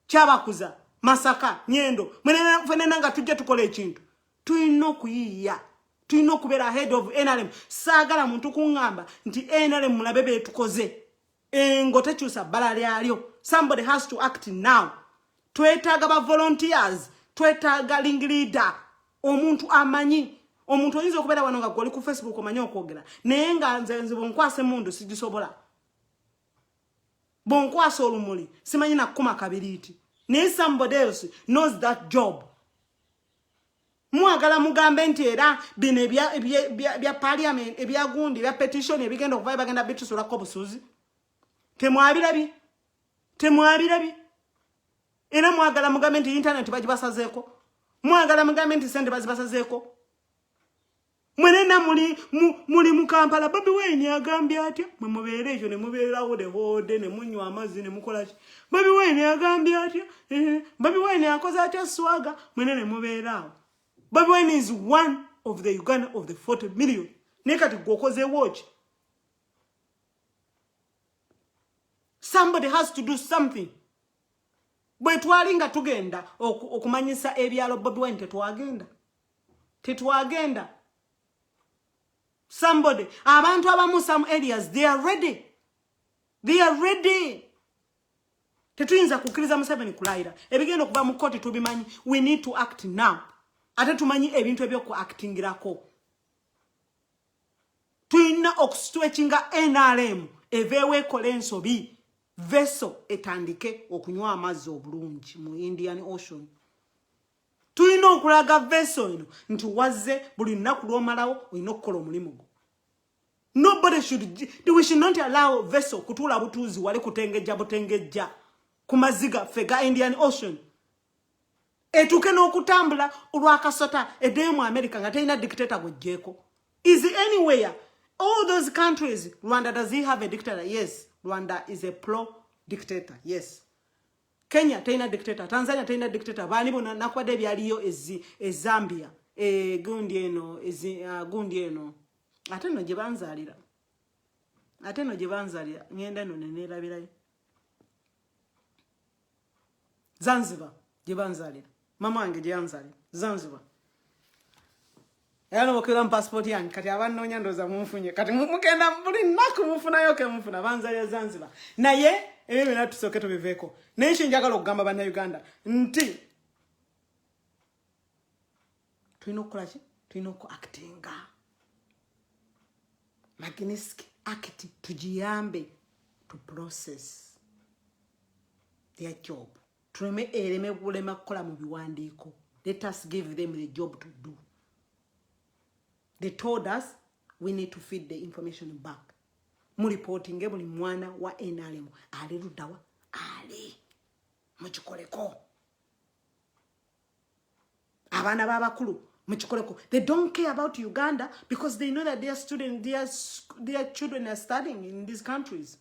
Kyabakuza Masaka Nyendo mwenena nga tujja tukola ekintu. Tulina okuyiiya. Tulina okubeera head of NRM. Saagala muntu kuŋŋamba nti NRM mulabe beetukoze. Engo tekyusa bbala lyalyo. Somebody has to act now. Twetaaga ba volunteers. Twetaaga ling leader. Omuntu amanyi. Omuntu oyinza okubeera wano nga goli ku Facebook omanyi okwogera. Naye nga nze bonkwasa emundu sigisobola. Bonkwasa olumuli simanyi nakuma kabiriiti. Naye somebody else knows that job. Mwagala mugambe nti era bino ebya parliament ebyagundi ebya petition ebigenda okuva bagenda bitusulako busuzi. Temwabirabi. Era mwagala mugambe nti internet bagibasazeeko. Mwagala mugambe nti sente bazibasazeeko. Mwenena muli mu Kampala. Bobi Wine agambye atya mwe mubeera ekyo ne mubeerawo de hode ne munywa amazzi ne mukola ki. Bobi Wine agambye atya Bobi Wine akoze atya swaga mwene ne mubeeraawo. Bobi Wine is one of the Uganda of the 40 million. Nekati gokoze watch. Somebody has to do something. Bwe twalinga tugenda okumanyisa ebyalo Bobi Wine tetwagenda. Somebody, abantu abamu some areas, they are ready. Tetuyinza kukkiriza Museveni kulayira. Ebigenda okuva mu kkooti tubimanyi. We need to act now. Ate tumanyi ebintu ebyoku actingirako. Tuyina okustretchinga NRM eveewo ekola ensobi. Vessel etandike okunywa amazzi obulungi mu Indian Ocean. Tuyina okulaga vessel eno nti wazze buli nnaku lw'omalawo olina okukola omulimu gwo. We should not allow vessel kutula butuuzi wali kutengejja kumaziga fega Indian Ocean. Etuke n'okutambula olwakasota eddeyo mu America nga terina dictator gwejjeeko. Is it anywhere? All those countries, Rwanda, does he have a dictator? Yes. Rwanda is a pro-dictator. Yes. Kenya terina dictator. Tanzania terina dictator. Bani bona nakwadde byaliyo Zambia. Gundi eno. Ate no gye banzaalira. Ngenda no neerabirayo. Zanzibar gye banzaalira. Mama wange gye yanzaalira. Zanzibar. Era n'okera mu passport yange kati abannoonya ndooza munfunye. Kati mugenda buli nnaku munfunayo ke munfuna banzaalira Zanzibar. Naye ebyo byonna tusooke tubiveeko. Naye kye njagala okugamba bannayuganda nti tulina okukola ki? Tulina okuactinga. Magnitsky act tugiyambe to process their job. Tuleme bulema kukola mu biwandiiko. Let us give them the job to do. They told us we need to feed the information back. Mu reporting buli mwana wa NRM ali ludawa ali mukikoleko. Abana babakulu mukikoleko. They don't care about Uganda because they know that their children are studying in these countries.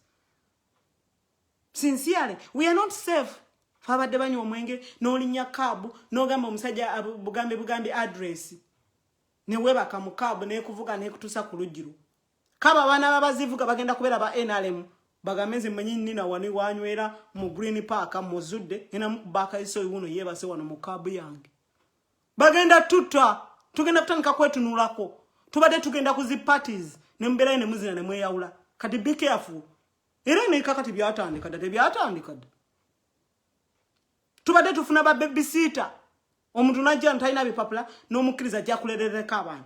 Sincerely, we are not safe. Fabadde banywa omwenge n'olinya kabu n'ogamba omusajja bugambe address. Ne webaka mu kabu n'ekuvuga n'ekutusa ku lujjiro. Kaba abaana babazivuga bagenda kubeera ba NRM bagameze mmanyi nnina wani wanywera mu Green Park muzudde ngena mukubaka iso yuno yebase wano mu kabu yange. Bagenda tugenda kutandika kwetunulako. Tubadde tugenda ku zi parties ne mbeera ne muzina ne mweyawula. Kati be careful. Era ne kakati byatandika tebyatandika. Tubadde tufuna ba babysitter. Omuntu najja ntalina bipapula n'omukkiriza ajja kulerereka abaana.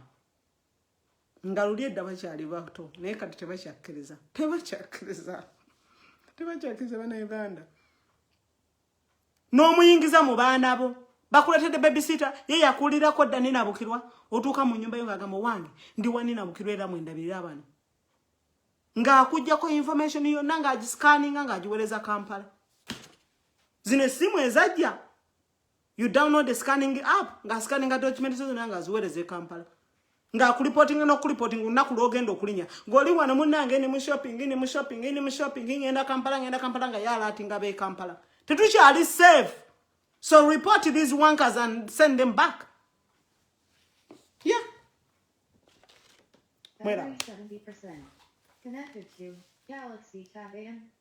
Ngaluli edda bakyali bato naye kati tebakyakkiriza bana Uganda. N'omuyingiza mu baana bo bakuletedde babysitter ye yakulirako dda ninabukirwa otuuka mu nnyumba yo ng'agamba wange ndi wa ninabukirwa era mwendabirira abana. Ng'akuggyako information yonna ng'agiscanninga ng'agiwereza Kampala. Zino essimu ezajja. You download the scanning app, nga scanning a document zonna ng'aziwereza Kampala. Nga kuliporting n'okuliporting lunaku lw'ogenda okulinya. Ng'oli wano munnange ni mu shopping ngenda Kampala nga yalaatinga b'e Kampala. Tetukyali safe. So report these wankers and send them back. Yeah. Battery 70%. Connected to Galaxy Tab AM.